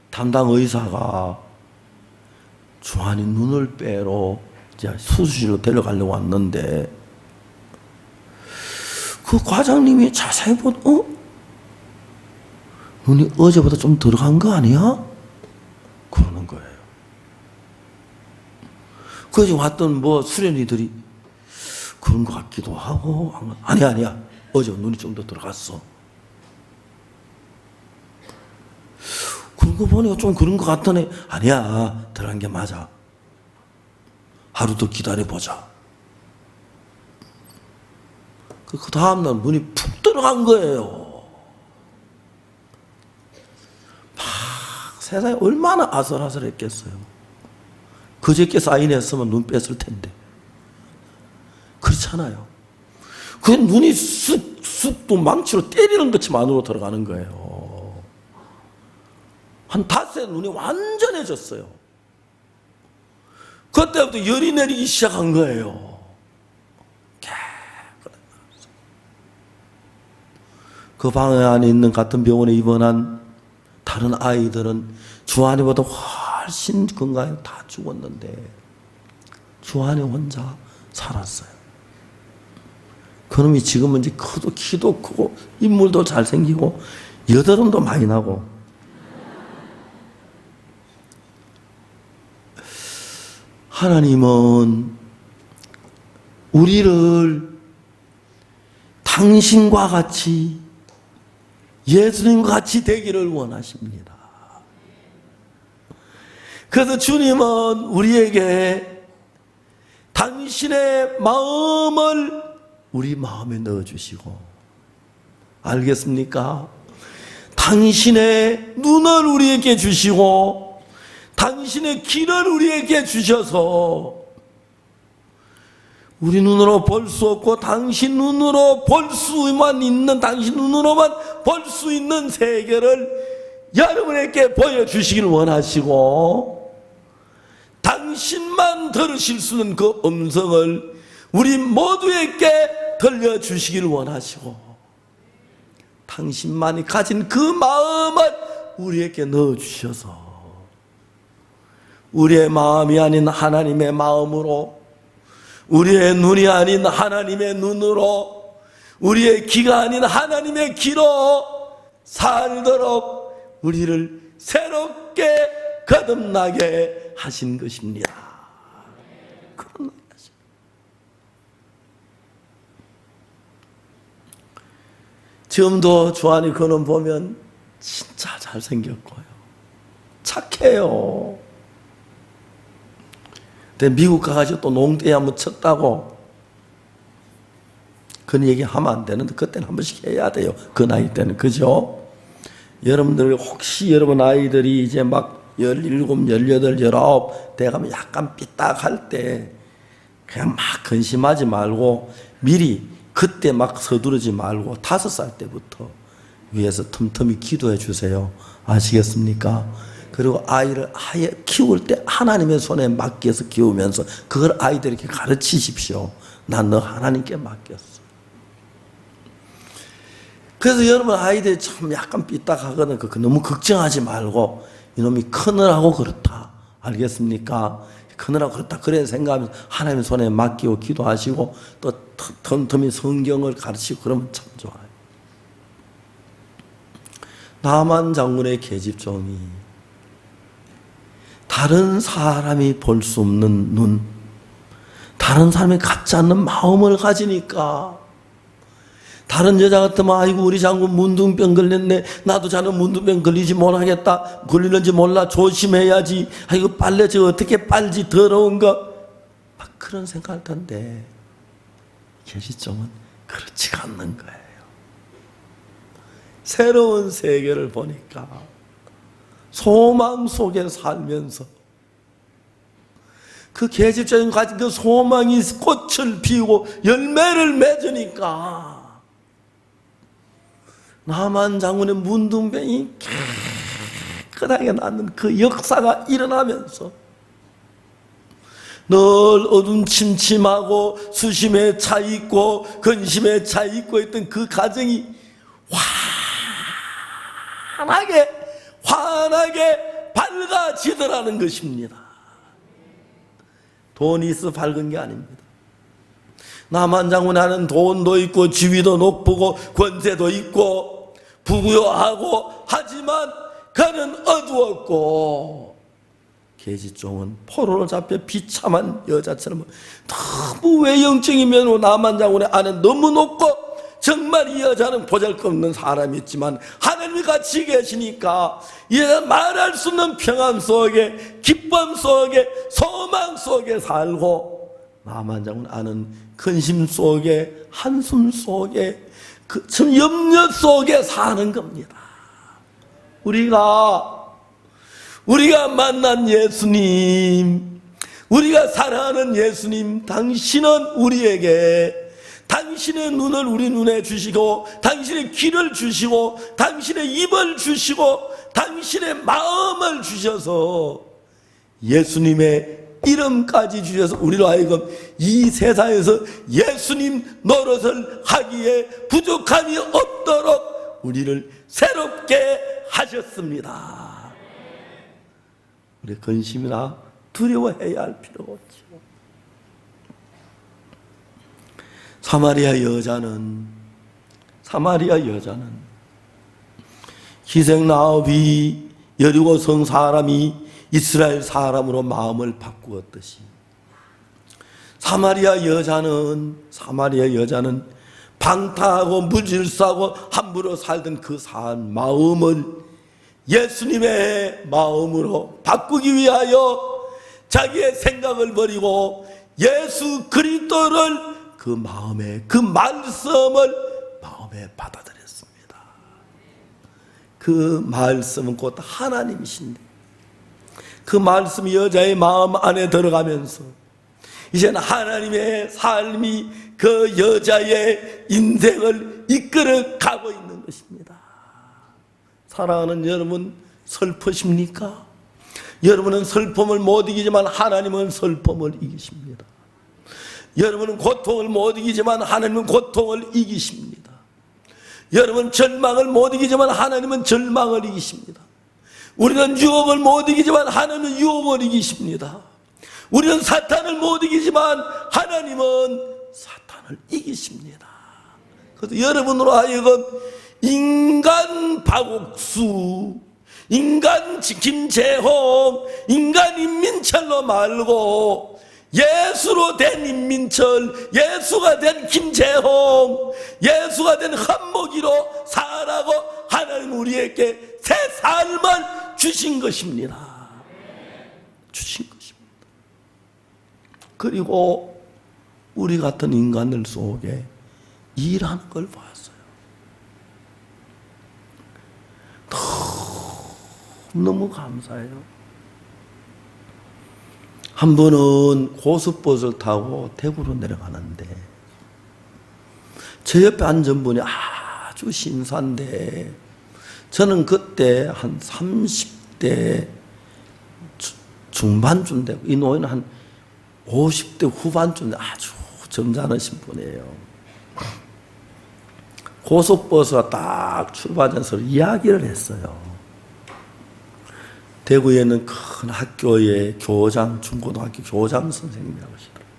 Speaker 1: 담당 의사가 주한이 눈을 빼러 이제 수술실로 데려가려고 왔는데 그 과장님이 자세히 눈이 어제보다 좀 들어간 거 아니야? 그러는 거예요. 그래서 왔던 수련이들이 그런 것 같기도 하고 아니야 어제 눈이 좀 더 들어갔어. 그런 거 보니까 좀 그런 것 같더니 아니야 들어간 게 맞아. 하루 더 기다려보자. 그 다음날 눈이 푹 들어간 거예요. 세상에 얼마나 아슬아슬했겠어요. 그저께 사인했으면 눈 뺐을 텐데. 그렇잖아요. 그 눈이 쑥쑥 망치로 때리는 것처럼 안으로 들어가는 거예요. 한 닷새 눈이 완전해졌어요. 그때부터 열이 내리기 시작한 거예요. 그 방 안에 있는 같은 병원에 입원한 다른 아이들은 주한이보다 훨씬 건강해 다 죽었는데 주한이 혼자 살았어요. 그놈이 지금은 이제 키도 크고 인물도 잘생기고 여드름도 많이 나고 하나님은 우리를 당신과 같이 예수님과 같이 되기를 원하십니다. 그래서 주님은 우리에게 당신의 마음을 우리 마음에 넣어주시고, 알겠습니까? 당신의 눈을 우리에게 주시고 당신의 귀를 우리에게 주셔서 우리 눈으로 볼 수 없고 당신 눈으로 볼 수만 있는, 당신 눈으로만 볼 수 있는 세계를 여러분에게 보여주시길 원하시고, 당신만 들으실 수 있는 그 음성을 우리 모두에게 들려주시길 원하시고, 당신만이 가진 그 마음을 우리에게 넣어주셔서 우리의 마음이 아닌 하나님의 마음으로, 우리의 눈이 아닌 하나님의 눈으로, 우리의 귀가 아닌 하나님의 귀로 살도록 우리를 새롭게 거듭나게 하신 것입니다. 그런 것입니다. 지금도 주한이 그는 보면 진짜 잘생겼고요, 착해요. 근데 미국 가가지고 또 농대에 한번 쳤다고 그런 얘기 하면 안 되는데, 그때는 한 번씩 해야 돼요, 그 나이 때는. 그죠? 여러분들 혹시 여러분 아이들이 이제 막 17, 18, 19 돼가면 약간 삐딱할 때 그냥 막 근심하지 말고 미리 그때 막 서두르지 말고 5살 때부터 위에서 틈틈이 기도해 주세요. 아시겠습니까? 그리고 아이를 아예 키울 때 하나님의 손에 맡겨서 키우면서 그걸 아이들에게 가르치십시오. 난 너 하나님께 맡겼어. 그래서 여러분 아이들이 참 약간 삐딱하거든. 그 너무 걱정하지 말고 이놈이 크느라고 그렇다, 알겠습니까? 크느라고 그렇다 그래 생각하면서 하나님의 손에 맡기고 기도하시고 또 틈틈이 성경을 가르치고 그러면 참 좋아요. 나만 장군의 계집종이 다른 사람이 볼 수 없는 눈, 다른 사람이 갖지 않는 마음을 가지니까, 다른 여자 같으면 아이고 우리 장군 문둥병 걸렸네, 나도 자는 문둥병 걸리지 못하겠다, 걸리는지 몰라, 조심해야지, 아이고 빨래 저 어떻게 빨지, 더러운 거, 막 그런 생각할 텐데 계집종은 그렇지가 않는 거예요. 새로운 세계를 보니까 소망 속에 살면서 그 계집종이 가진 그 소망이 꽃을 피우고 열매를 맺으니까 나만 장군의 문둥병이 깨끗하게 낫는 그 역사가 일어나면서 늘 어둠 침침하고 수심에 차 있고 근심에 차 있고 있던 그 가정이 환하게 밝아지더라는 것입니다. 돈이 있어 밝은 게 아닙니다. 남한 장군하는 돈도 있고 지위도 높고 권세도 있고 부유하고 하지만 그는 어두웠고, 계집종은 포로로 잡혀 비참한 여자처럼 너무 외형적이면 남한 장군의 아내 너무 높고 정말 이 여자는 보잘것없는 사람이었지만 하나님이 같이 계시니까 이 여자 말할 수 없는 평안 속에, 기쁨 속에, 소망 속에 살고 남한 장군 아는 근심 속에, 한숨 속에, 그 염려 속에 사는 겁니다. 우리가 만난 예수님, 우리가 사랑하는 예수님, 당신은 우리에게 당신의 눈을 우리 눈에 주시고 당신의 귀를 주시고 당신의 입을 주시고 당신의 마음을 주셔서 예수님의 이름까지 주셔서 우리로 하여금 이 세상에서 예수님 노릇을 하기에 부족함이 없도록 우리를 새롭게 하셨습니다. 우리 근심이나 두려워해야 할 필요가 없죠. 사마리아 여자는 기생나업이 여리고성 사람이 이스라엘 사람으로 마음을 바꾸었듯이 사마리아 여자는 방탕하고 무질서하고 함부로 살던 그 사한 마음을 예수님의 마음으로 바꾸기 위하여 자기의 생각을 버리고 예수 그리스도를 그 마음에, 그 말씀을 마음에 받아들였습니다. 그 말씀은 곧 하나님이신데 그 말씀이 여자의 마음 안에 들어가면서 이제는 하나님의 삶이 그 여자의 인생을 이끌어 가고 있는 것입니다. 사랑하는 여러분, 슬프십니까? 여러분은 슬픔을 못 이기지만 하나님은 슬픔을 이기십니다. 여러분은 고통을 못 이기지만 하나님은 고통을 이기십니다. 여러분 절망을 못 이기지만 하나님은 절망을 이기십니다. 우리는 유혹을 못 이기지만 하나님은 유혹을 이기십니다. 우리는 사탄을 못 이기지만 하나님은 사탄을 이기십니다. 그래서 여러분으로 하여금 인간 박옥수, 인간 김재홍, 인간 임민철로 말고 예수로 된 임민철, 예수가 된 김재홍, 예수가 된 한목이로 살아가고 하나님 우리에게 새 삶을 주신 것입니다. 주신 것입니다. 그리고 우리 같은 인간들 속에 일하는 걸 봤어요. 너무 감사해요. 한 번은 고속버스를 타고 대구로 내려가는데 제 옆에 앉은 분이 아주 신사인데 저는 그때 한 30대 중반쯤 되고 이 노인은 한 50대 후반쯤 돼 아주 점잖으신 분이에요. 고속버스가 딱 출발해서 이야기를 했어요. 대구에는 큰 학교의 교장, 중고등학교 교장 선생님이라고 하시더라고요.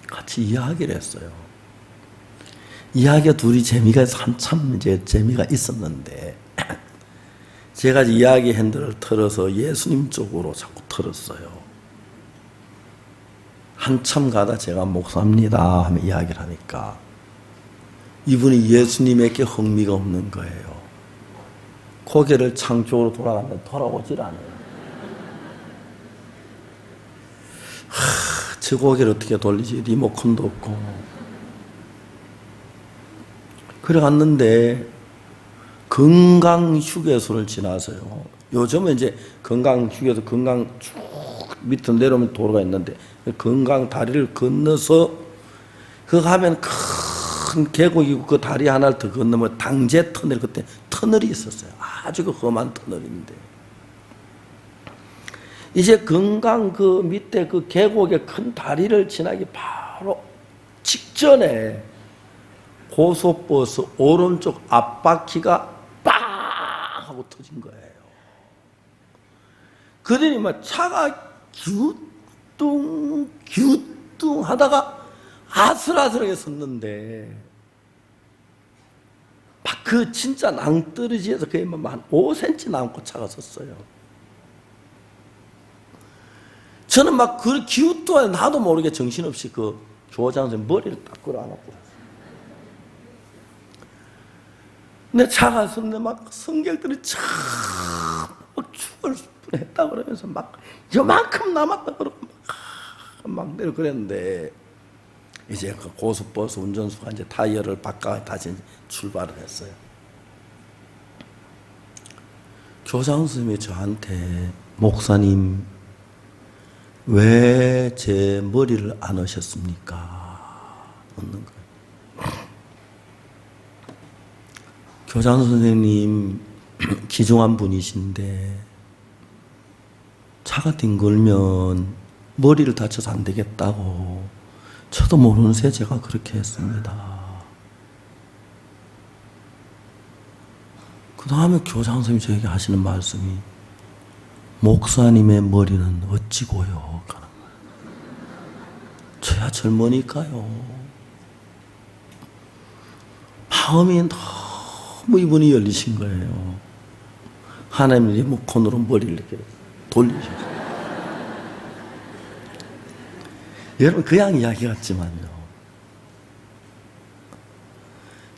Speaker 1: 같이 이야기를 했어요. 이야기가 둘이 재미가 한참 이제 재미가 있었는데 제가 이야기 핸들을 틀어서 예수님 쪽으로 자꾸 틀었어요. 한참 가다 제가 목사입니다 하며 이야기를 하니까 이분이 예수님에게 흥미가 없는 거예요. 고개를 창쪽으로 돌아가는데 돌아오질 않아요. 제 고개를 어떻게 돌리지? 리모컨도 없고. 그래 갔는데 건강휴게소를 지나서요. 요즘은 이제 건강휴게소, 건강 쭉 밑으로 내려오면 도로가 있는데 건강 다리를 건너서 그거 가면 큰 계곡이고 그 다리 하나를 더 건너면 당제 터널, 그때 터널이 있었어요. 아주 그 험한 터널인데 이제 건강 그 밑에 그 계곡의 큰 다리를 지나기 바로 직전에 고속버스 오른쪽 앞바퀴가 빵 하고 터진 거예요. 그러니 막 차가 기우뚱 하다가 아슬아슬하게 섰는데 막 그 진짜 낭떠러지에서 거의 한 5cm 남고 차가 섰어요. 저는 막 그 기우뚱하게 나도 모르게 정신없이 그 교장 선생님 머리를 딱 끌어안았고 근데 차가 섰는데 막 성격들이 참 막 죽을 뻔했다 그러면서 막 요만큼 남았다 그러고 막 내려 그랬는데 이제 그 고속버스 운전수가 이제 타이어를 바꿔 다시 출발을 했어요. 교장 선생님이 저한테 목사님 왜 제 머리를 안 하셨습니까? 묻는 거예요. 교장 선생님 기중한 분이신데 차가 뒹굴면 머리를 다쳐서 안 되겠다고 저도 모르는 새 제가 그렇게 했습니다. 그 다음에 교장 선생님이 저에게 하시는 말씀이 목사님의 머리는 어찌 고요? 저야 젊으니까요. 마음이 너무 이분이 열리신 거예요. 하나님 리모컨으로 머리를 이렇게 돌리셔서. 여러분 그냥 이야기 같지만요.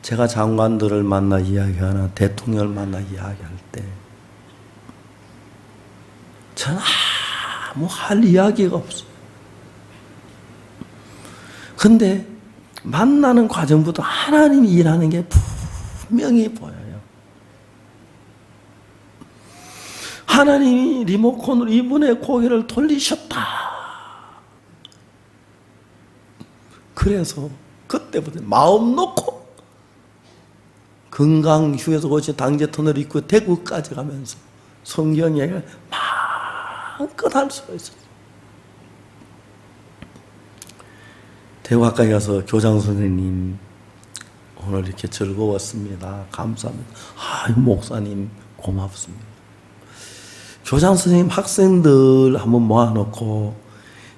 Speaker 1: 제가 장관들을 만나 이야기하나 대통령을 만나 이야기할 때 저는 아무 할 이야기가 없어요. 근데 만나는 과정부터 하나님이 일하는 게 분명히 보여요. 하나님이 리모컨으로 이분의 고개를 돌리셨다. 그래서 그때부터 마음 놓고 건강 휴게소 고치 당제 터널 입구 대구까지 가면서 성경 얘기를 마음껏 할 수가 있어요. 대구 가까이 가서 교장 선생님 오늘 이렇게 즐거웠습니다. 감사합니다. 목사님 고맙습니다. 교장 선생님 학생들 한번 모아놓고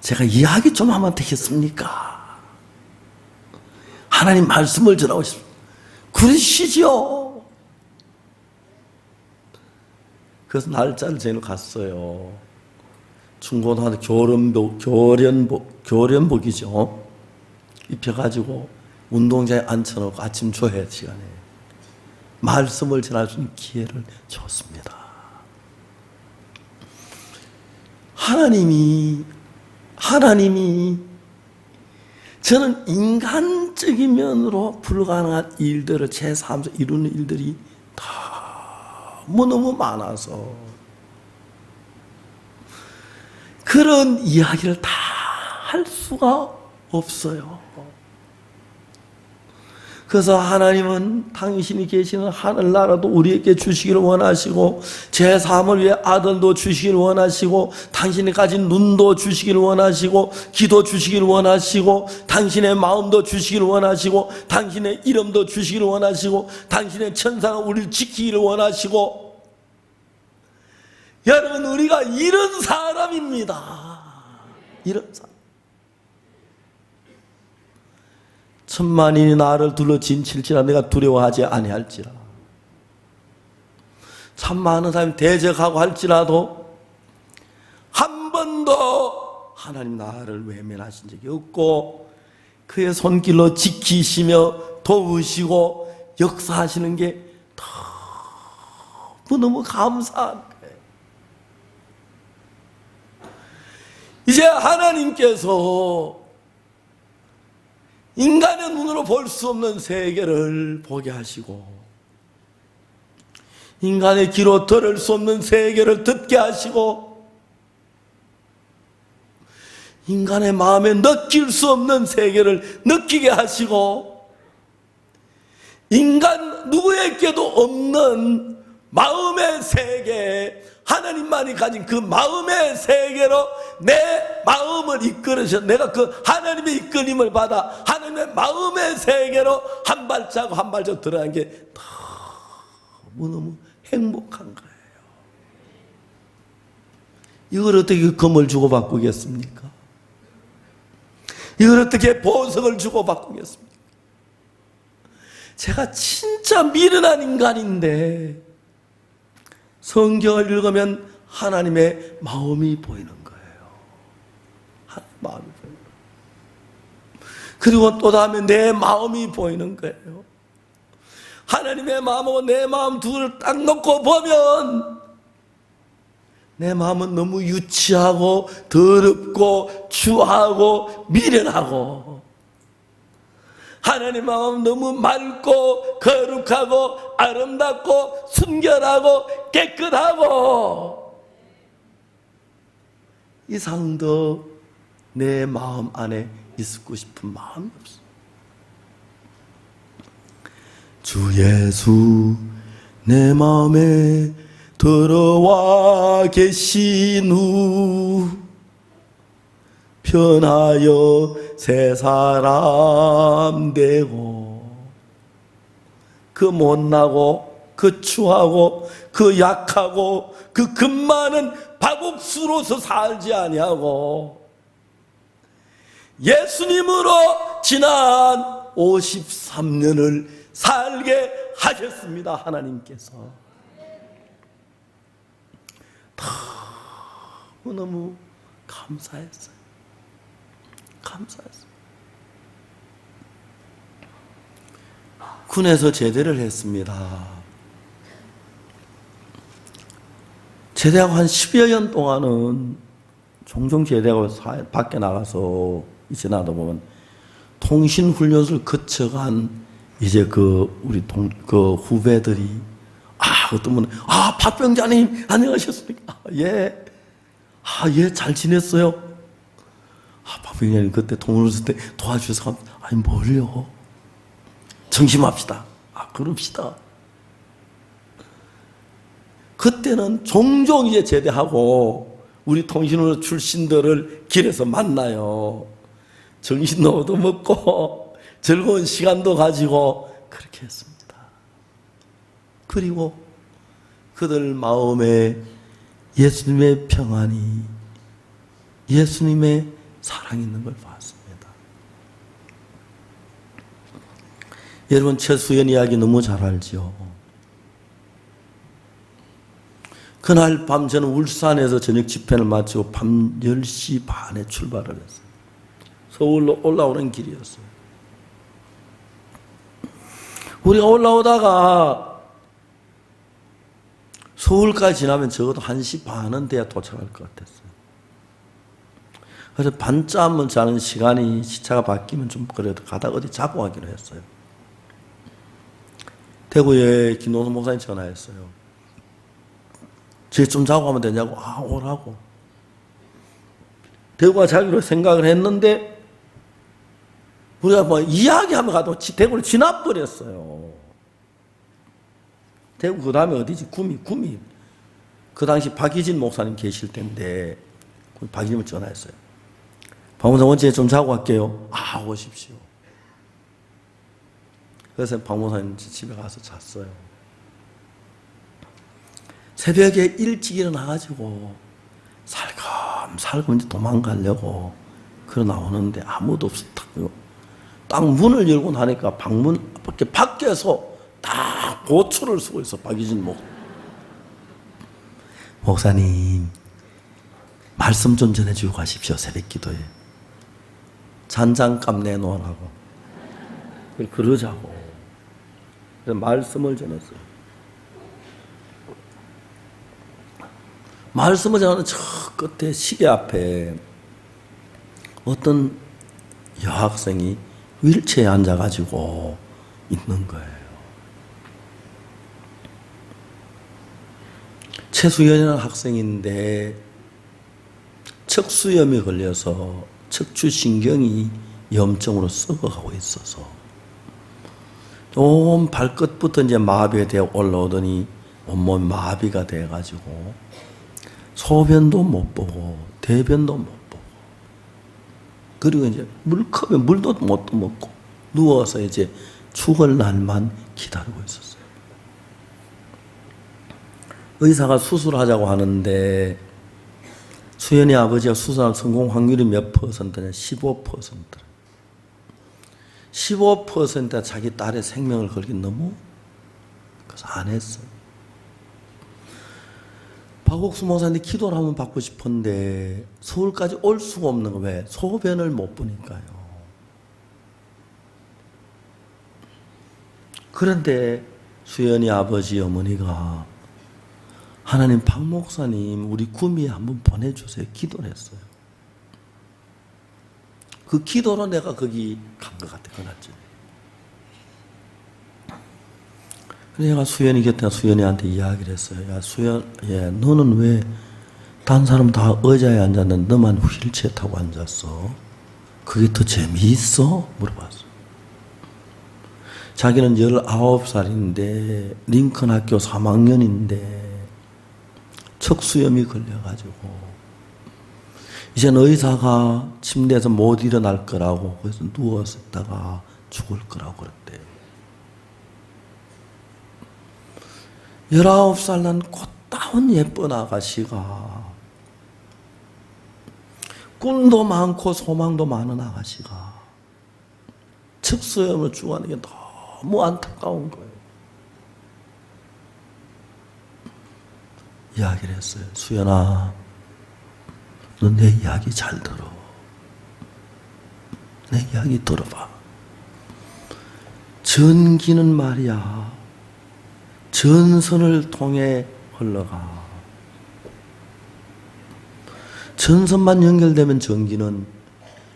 Speaker 1: 제가 이야기 좀 하면 되겠습니까? 하나님 말씀을 전하고 싶습니다. 그러시죠. 그래서 날짜를 정해 갔어요. 중고등학교 교련복이죠. 입혀가지고 운동장에 앉혀놓고 아침 조회 시간에 말씀을 전할 수 있는 기회를 줬습니다. 하나님이 저는 인간적인 면으로 불가능한 일들을 제 삶에서 이루는 일들이 너무너무 많아서 그런 이야기를 다 할 수가 없어요. 그래서 하나님은 당신이 계시는 하늘나라도 우리에게 주시기를 원하시고 제 삶을 위해 아들도 주시기를 원하시고 당신이 가진 눈도 주시기를 원하시고 귀도 주시기를 원하시고 당신의 마음도 주시기를 원하시고 당신의 이름도 주시기를 원하시고 당신의 천사가 우리를 지키기를 원하시고 여러분 우리가 이런 사람입니다. 이런 사람. 천만인이 나를 둘러 진칠지라 내가 두려워하지 아니할지라. 참 많은 사람이 대적하고 할지라도 한 번도 하나님 나를 외면하신 적이 없고 그의 손길로 지키시며 도우시고 역사하시는 게 너무 감사한 거예요. 이제 하나님께서 인간의 눈으로 볼 수 없는 세계를 보게 하시고 인간의 귀로 들을 수 없는 세계를 듣게 하시고 인간의 마음에 느낄 수 없는 세계를 느끼게 하시고 인간 누구에게도 없는 마음의 세계, 하나님만이 가진 그 마음의 세계로 내 마음을 이끌으셔. 내가 그 하나님의 이끌림을 받아 하나님의 마음의 세계로 한 발자국 한 발자국 들어간 게 너무너무 행복한 거예요. 이걸 어떻게 금을 주고 바꾸겠습니까? 이걸 어떻게 보석을 주고 바꾸겠습니까? 제가 진짜 미련한 인간인데 성경을 읽으면 하나님의 마음이 보이는 거예요. 하나님의 마음이 보이는 거예요. 그리고 또 다음에 내 마음이 보이는 거예요. 하나님의 마음하고 내 마음 둘을 딱 놓고 보면 내 마음은 너무 유치하고 더럽고 추하고 미련하고 하나님 마음은 너무 맑고 거룩하고 아름답고 순결하고 깨끗하고 이상 더 내 마음 안에 있고 싶은 마음이 없어. 주 예수 내 마음에 들어와 계신 후 변하여 새 사람 되고 그 못나고 그 추하고 그 약하고 그 금많은 바국수로서 살지 아니하고 예수님으로 지난 53년을 살게 하셨습니다. 하나님께서 너무 감사했어요. 감사했어요. 군에서 제대를 했습니다. 제대하고 한 10여 년 동안은 종종 제대하고 밖에 나가서 지나다 보면 통신 훈련을 거쳐간 이제 그 후배들이 어떤 분은 박병자님 안녕하셨습니까? 예. 예, 잘 지냈어요? 박병자님 그때 통일했을 때 도와주셔서 아니 뭘요? 정심합시다. 그럽시다. 그때는 종종 이제 제대하고 우리 통신원 출신들을 길에서 만나요. 정신도 얻어먹고 즐거운 시간도 가지고 그렇게 했습니다. 그리고 그들 마음에 예수님의 평안이, 예수님의 사랑이 있는 걸 봤습니다. 여러분 최수연 이야기 너무 잘 알죠. 그날 밤 저는 울산에서 저녁 집회를 마치고 밤 10시 반에 출발을 했어요. 서울로 올라오는 길이었어요. 우리가 올라오다가 서울까지 지나면 적어도 1시 반은 돼야 도착할 것 같았어요. 그래서 반잠을 자는 시간이 시차가 바뀌면 좀 그래도 가다 어디 자고 가기로 했어요. 대구에 김동선 목사님 전화했어요. 저기 좀 자고 가면 되냐고. 오라고. 대구가 자기로 생각을 했는데 우리가 뭐 이야기하면 가도 대구를 지나버렸어요. 대구 그 다음에 어디지? 구미. 그 당시 박희진 목사님 계실 텐데 박희진을 전화했어요. 박 목사님 언제 좀 자고 갈게요. 오십시오. 그래서 박 목사님 집에 가서 잤어요. 새벽에 일찍 일어나가지고 살금 이제 도망가려고 그러 나오는데 아무도 없었다고요. 딱 문을 열고 나니까 밖에서 딱 고초를 쓰고 있어. 박희진 목사님 말씀 좀 전해주고 가십시오. 새벽 기도에 잔장값 내놓으라고 그러자고. 그래서 말씀을 전했어요. 말씀을 전하는 저 끝에 시계 앞에 어떤 여학생이 휠체어에 앉아가지고 있는 거예요. 최수연이라는 학생인데 척수염이 걸려서 척추신경이 염증으로 썩어가고 있어서 온 발끝부터 이제 마비가 되어 올라오더니 온몸 마비가 돼가지고 소변도 못 보고 대변도 못 보고 그리고 이제 물컵에 물도 못 먹고 누워서 이제 죽을 날만 기다리고 있었어요. 의사가 수술하자고 하는데 수연이 아버지가 수술할 성공 확률이 몇 퍼센트냐? 15%. 15%가 자기 딸의 생명을 걸기 너무 그래서 안 했어요. 박옥수 목사한테 기도를 한번 받고 싶은데 서울까지 올 수가 없는 거예요. 왜? 소변을 못 보니까요. 그런데 수연이 아버지 어머니가 하나님 박 목사님 우리 구미에 한번 보내주세요. 기도를 했어요. 그 기도로 내가 거기 간 것 같아. 그날쯤. 내가 수연이 곁에 수연이한테 이야기를 했어요. 야 수연, 너는 왜 다른 사람 다 의자에 앉았는데 너만 휠체어 타고 앉았어? 그게 더 재미있어? 물어봤어. 자기는 19살인데 링컨 학교 3학년인데 척수염이 걸려가지고 이제는 의사가 침대에서 못 일어날 거라고 그래서 누워서 있다가 죽을 거라고 그랬대요. 19살 난 꽃다운 예쁜 아가씨가 꿈도 많고 소망도 많은 아가씨가 척수염을 죽어가는 게 너무 안타까운 거예요. 이야기를 했어요. 수연아, 너 내 이야기 잘 들어. 내 이야기 들어봐. 전기는 말이야 전선을 통해 흘러가. 전선만 연결되면 전기는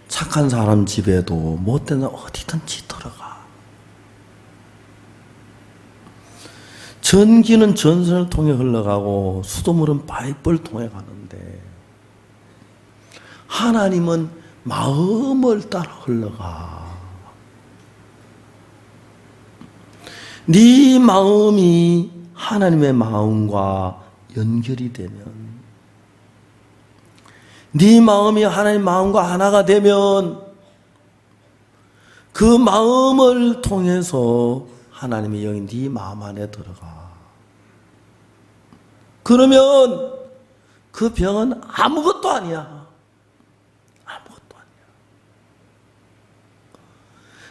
Speaker 1: 착한 사람 집에도 못된 사람 어디든지 들어가. 전기는 전선을 통해 흘러가고 수돗물은 파이프를 통해 가는데 하나님은 마음을 따라 흘러가. 네 마음이 하나님의 마음과 연결이 되면, 네 마음이 하나님 마음과 하나가 되면 그 마음을 통해서 하나님의 영이 네 마음 안에 들어가. 그러면 그 병은 아무것도 아니야. 아무것도 아니야.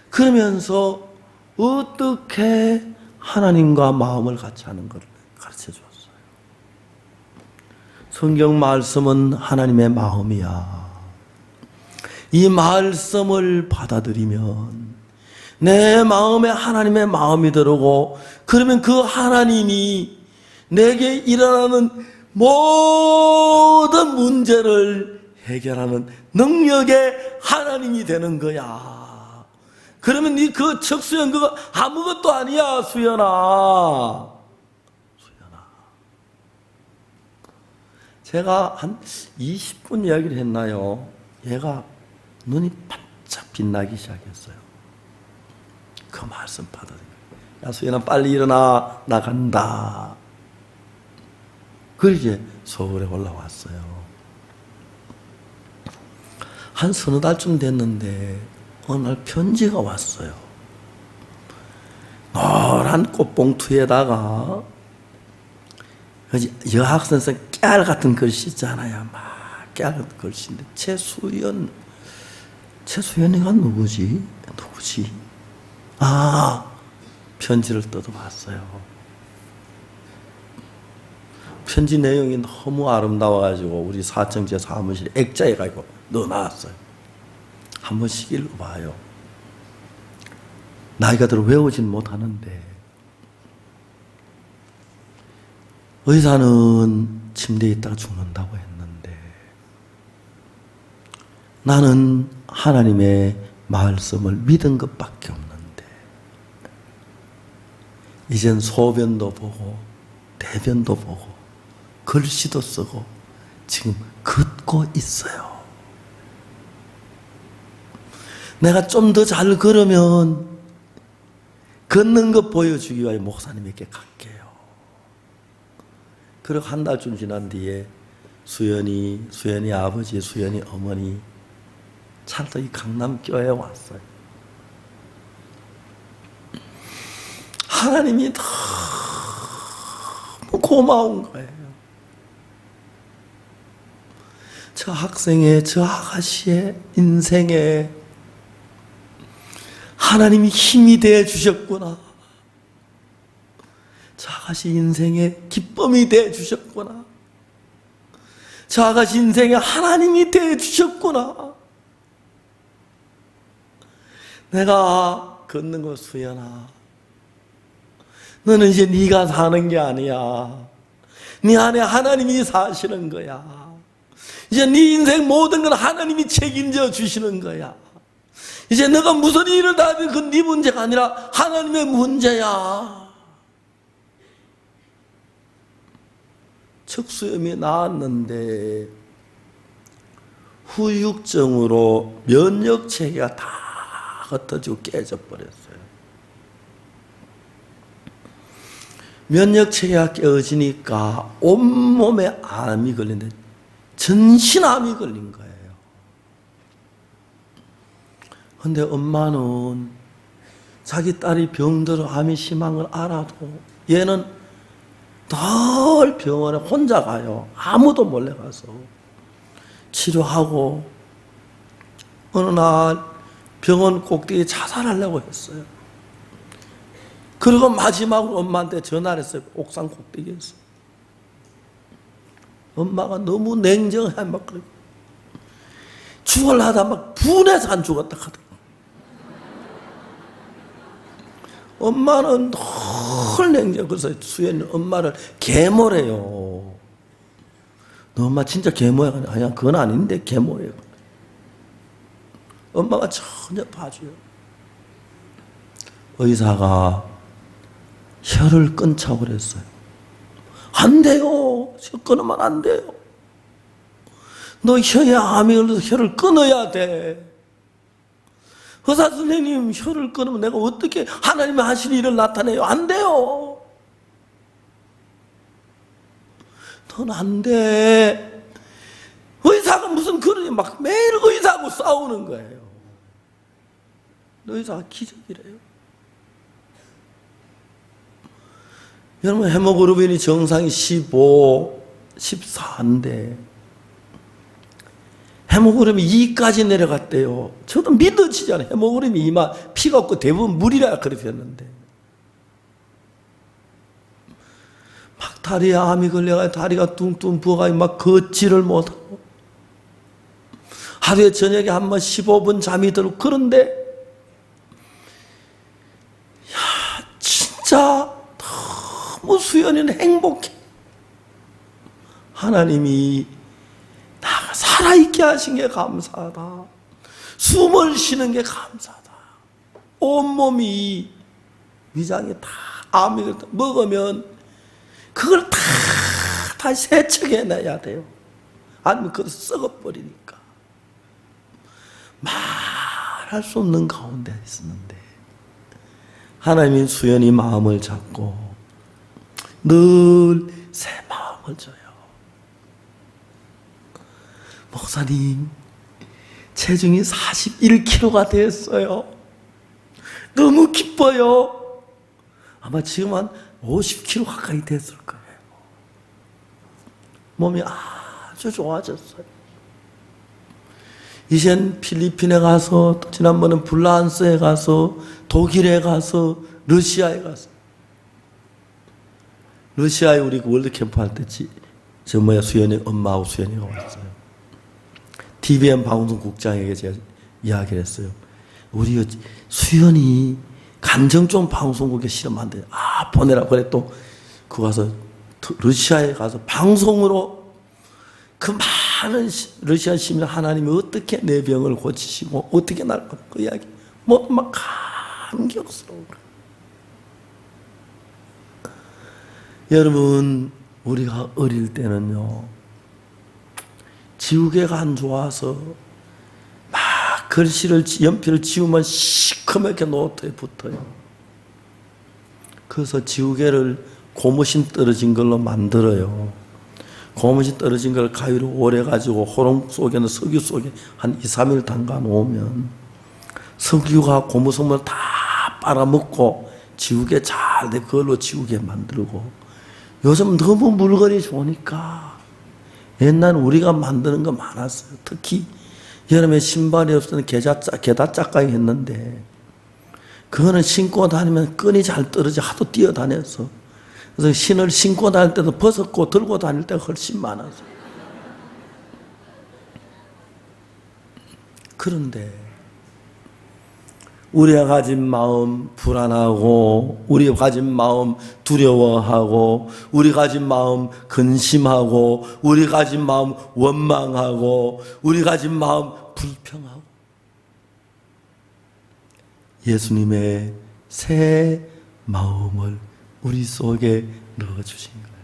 Speaker 1: 그러면서 어떻게 하나님과 마음을 같이 하는 것을 가르쳐 줬어요. 성경 말씀은 하나님의 마음이야. 이 말씀을 받아들이면 내 마음에 하나님의 마음이 들어오고, 그러면 그 하나님이 내게 일어나는 모든 문제를 해결하는 능력의 하나님이 되는 거야. 그러면 네 그 척수연 그거 아무것도 아니야, 수연아. 수연아. 제가 한 20분 이야기를 했나요? 얘가 눈이 반짝 빛나기 시작했어요. 그 말씀 받아들여. 야, 수연아, 빨리 일어나. 나간다. 그래서 이제 서울에 올라왔어요. 한 서너 달쯤 됐는데 어느 날 편지가 왔어요. 노란 꽃봉투에다가 여학생 쓴 깨알 같은 글씨 있잖아요. 막 깨알 같은 글씨인데 최수연이가 누구지? 편지를 뜯어봤어요. 편지 내용이 너무 아름다워가지고 우리 사청제 사무실에 액자해가지고 넣어놨어요. 한 번씩 읽어봐요. 나이가 들어 외우진 못하는데, 의사는 침대에 있다가 죽는다고 했는데 나는 하나님의 말씀을 믿은 것밖에 없는데 이젠 소변도 보고 대변도 보고 글씨도 쓰고 지금 걷고 있어요. 내가 좀 더 잘 걸으면 걷는 것 보여주기 위해 목사님에게 갈게요. 그리고 한 달쯤 지난 뒤에 수연이 아버지, 수연이 어머니 차로 이 강남교회에 왔어요. 하나님이 너무 고마운 거예요. 저 학생의, 저 아가씨의 인생에 하나님이 힘이 되어 주셨구나. 저 아가씨 인생에 기쁨이 되어 주셨구나. 저 아가씨 인생에 하나님이 되어 주셨구나. 내가 걷는 거, 수연아, 너는 이제 네가 사는 게 아니야. 네 안에 하나님이 사시는 거야. 이제 네 인생 모든 건 하나님이 책임져 주시는 거야. 이제 너가 무슨 일을 다 하든 그건 네 문제가 아니라 하나님의 문제야. 척수염이 나았는데 후유증으로 면역체계가 다 흩어지고 깨져버렸어요. 면역체계가 깨어지니까 온몸에 암이 걸리는데 전신암이 걸린 거예요. 근데 엄마는 자기 딸이 병들어 암이 심한 걸 알아도 얘는 늘 병원에 혼자 가요. 아무도 몰래 가서 치료하고 어느 날 병원 꼭대기에 자살하려고 했어요. 그리고 마지막으로 엄마한테 전화를 했어요. 옥상 꼭대기에서. 엄마가 너무 냉정해. 막 그러고 죽을라다 막 분해서 안 죽었다 하더라고. 엄마는 늘 냉정. 그래서 수연이 엄마를 계모래요. 너 엄마 진짜 계모야? 아니야, 그건 아닌데 계모예요. 엄마가 전혀 봐줘요. 의사가 혀를 끊자고 그랬어요. 안 돼요. 혀 끊으면 안 돼요. 너 혀에 암이 걸려서 혀를 끊어야 돼. 의사 선생님, 혀를 끊으면 내가 어떻게 하나님의 하실 일을 나타내요? 안 돼요. 넌 안 돼. 의사가 무슨 그러니 막 매일 의사하고 싸우는 거예요. 의사가 기적이래요. 여러분, 헤모글로빈이 정상이 15, 14인데 헤모글로빈이 2까지 내려갔대요. 저도 믿어지잖아요. 헤모글로빈이 2만 피가 없고 대부분 물이라 그렇게 했는데 막 다리에 암이 걸려가지고 다리가 뚱뚱 부어가지고 막 걷지를 못하고 하루에 저녁에 한 번 15분 잠이 들고 그런데 야 진짜 너무 수연이는 행복해. 하나님이 나가 살아있게 하신 게 감사하다. 숨을 쉬는 게 감사하다. 온몸이 위장이 다 암이 먹으면 그걸 다 다시 세척해내야 돼요. 아니면 그거 썩어버리니까. 말할 수 없는 가운데 있었는데 하나님이 수연이 마음을 잡고 늘 새 마음을 줘요. 목사님, 체중이 41kg가 됐어요. 너무 기뻐요. 아마 지금 한 50kg 가까이 됐을 거예요. 몸이 아주 좋아졌어요. 이젠 필리핀에 가서 또 지난번은 불란스에 가서 독일에 가서 러시아에 가서 러시아에 우리 월드 캠프 할 때 수연이 엄마하고 수연이가 왔어요. TVN 방송국장에게 제가 이야기를 했어요. 우리 수연이 감정 좀 방송국에 실험한대. 보내라고 그래. 또 그 가서 러시아에 가서 방송으로 그 많은 러시아 시민 하나님이 어떻게 내 병을 고치시고 어떻게 날 그 이야기 막 감격스러운 거예요. 여러분, 우리가 어릴 때는요 지우개가 안 좋아서 막 글씨를 연필을 지우면 시커멓게 노트에 붙어요. 그래서 지우개를 고무신 떨어진 걸로 만들어요. 고무신 떨어진 걸 가위로 오래가지고 호롱 속에는 석유 속에 한 2, 3일 담가 놓으면 석유가 고무성분을 다 빨아먹고 지우개 잘 돼. 그걸로 지우개 만들고 요즘 너무 물건이 좋으니까 옛날 우리가 만드는 거 많았어요. 특히 여름에 신발이 없을 때는 게다짝가기 했는데 그거는 신고 다니면 끈이 잘 떨어져 하도 뛰어다녔어. 그래서 신을 신고 다닐 때도 벗었고 들고 다닐 때가 훨씬 많았어요. 그런데 우리가 가진 마음 불안하고 우리가 가진 마음 두려워하고 우리가 가진 마음 근심하고 우리가 가진 마음 원망하고 우리가 가진 마음 불평하고 예수님의 새 마음을 우리 속에 넣어주신 거예요.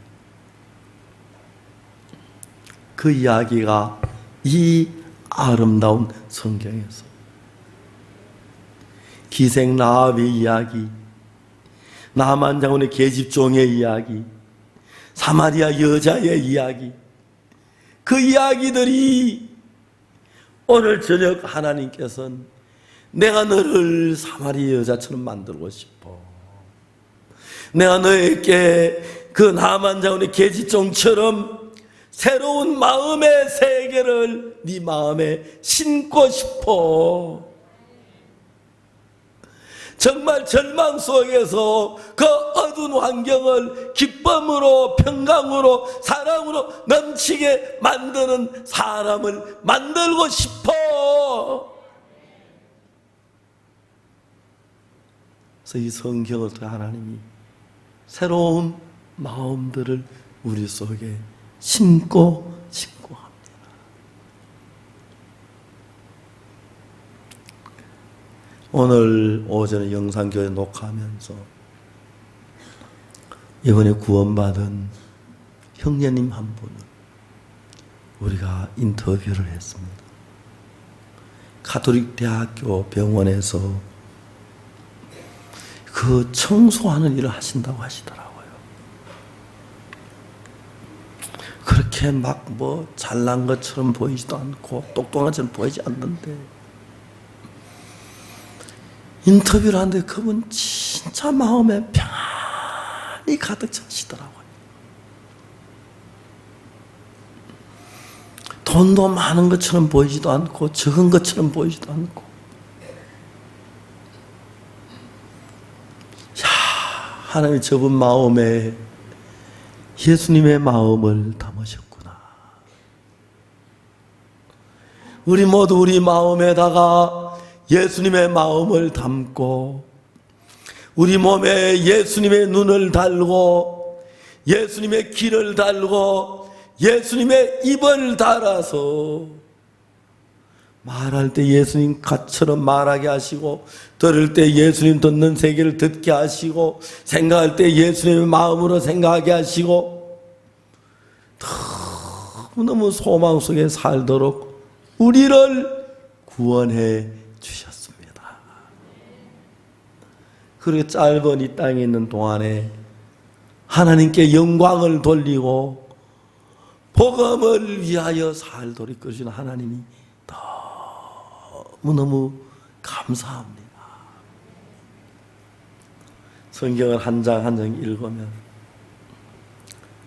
Speaker 1: 그 이야기가 이 아름다운 성경에서 기생 라합의 이야기, 나만 장군의 계집종의 이야기, 사마리아 여자의 이야기, 그 이야기들이 오늘 저녁 하나님께서는 내가 너를 사마리아 여자처럼 만들고 싶어. 내가 너에게 그 나만 장군의 계집종처럼 새로운 마음의 세계를 네 마음에 심고 싶어. 정말 절망 속에서 그 어두운 환경을 기쁨으로 평강으로 사랑으로 넘치게 만드는 사람을 만들고 싶어. 그래서 이 성경을 통해 하나님이 새로운 마음들을 우리 속에 심고 합니다. 오늘 오전에 영상교회 녹화하면서 이번에 구원받은 형제님 한 분을 우리가 인터뷰를 했습니다. 가톨릭 대학교 병원에서 그 청소하는 일을 하신다고 하시더라고요. 그렇게 막 뭐 잘난 것처럼 보이지도 않고 똑똑한 것처럼 보이지 않는데 인터뷰를 하는데 그분 진짜 마음에 평안이 가득 차시더라고요. 돈도 많은 것처럼 보이지도 않고 적은 것처럼 보이지도 않고 하나님이 저분 마음에 예수님의 마음을 담으셨구나. 우리 모두 우리 마음에다가 예수님의 마음을 담고 우리 몸에 예수님의 눈을 달고 예수님의 귀를 달고 예수님의 입을 달아서 말할 때 예수님 같처럼 말하게 하시고 들을 때 예수님 듣는 세계를 듣게 하시고 생각할 때 예수님의 마음으로 생각하게 하시고 너무너무 소망 속에 살도록 우리를 구원해 주셨습니다. 그리고 짧은 이 땅에 있는 동안에 하나님께 영광을 돌리고 복음을 위하여 살도록 이끌어주는 하나님이 너무너무 감사합니다. 성경을 한 장 한 장 읽으면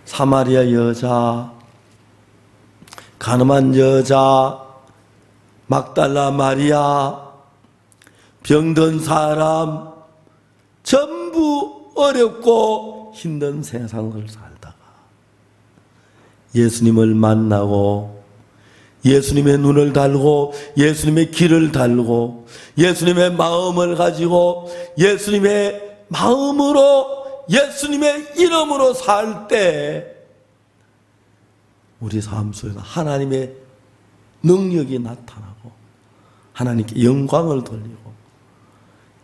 Speaker 1: 사마리아 여자, 가늠한 여자, 막달라 마리아, 병든 사람 전부 어렵고 힘든 세상을 살다가 예수님을 만나고 예수님의 눈을 달고 예수님의 귀를 달고 예수님의 마음을 가지고 예수님의 마음으로 예수님의 이름으로 살 때 우리 삶 속에서 하나님의 능력이 나타나고 하나님께 영광을 돌리고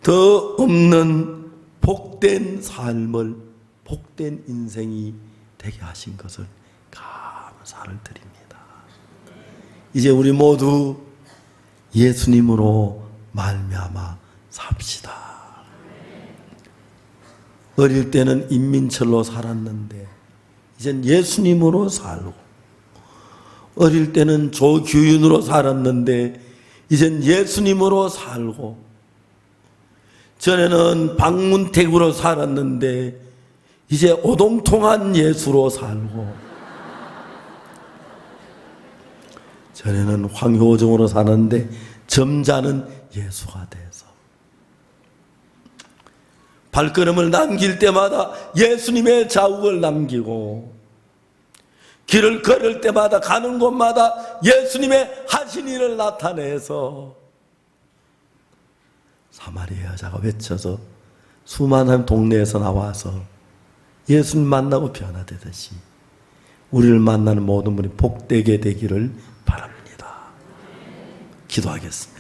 Speaker 1: 더 없는 복된 삶을 복된 인생이 되게 하신 것을 감사를 드립니다. 이제 우리 모두 예수님으로 말미암아 삽시다. 어릴 때는 인민철로 살았는데 이젠 예수님으로 살고 어릴 때는 조규윤으로 살았는데 이젠 예수님으로 살고 전에는 박문택으로 살았는데 이제 오동통한 예수로 살고 전에는 황효정으로 사는데 점잖은 예수가 돼서 발걸음을 남길 때마다 예수님의 자국을 남기고 길을 걸을 때마다 가는 곳마다 예수님의 하신 일을 나타내서 사마리아 여자가 외쳐서 수많은 동네에서 나와서 예수님 만나고 변화되듯이 우리를 만나는 모든 분이 복되게 되기를 바랍니다. 기도하겠습니다.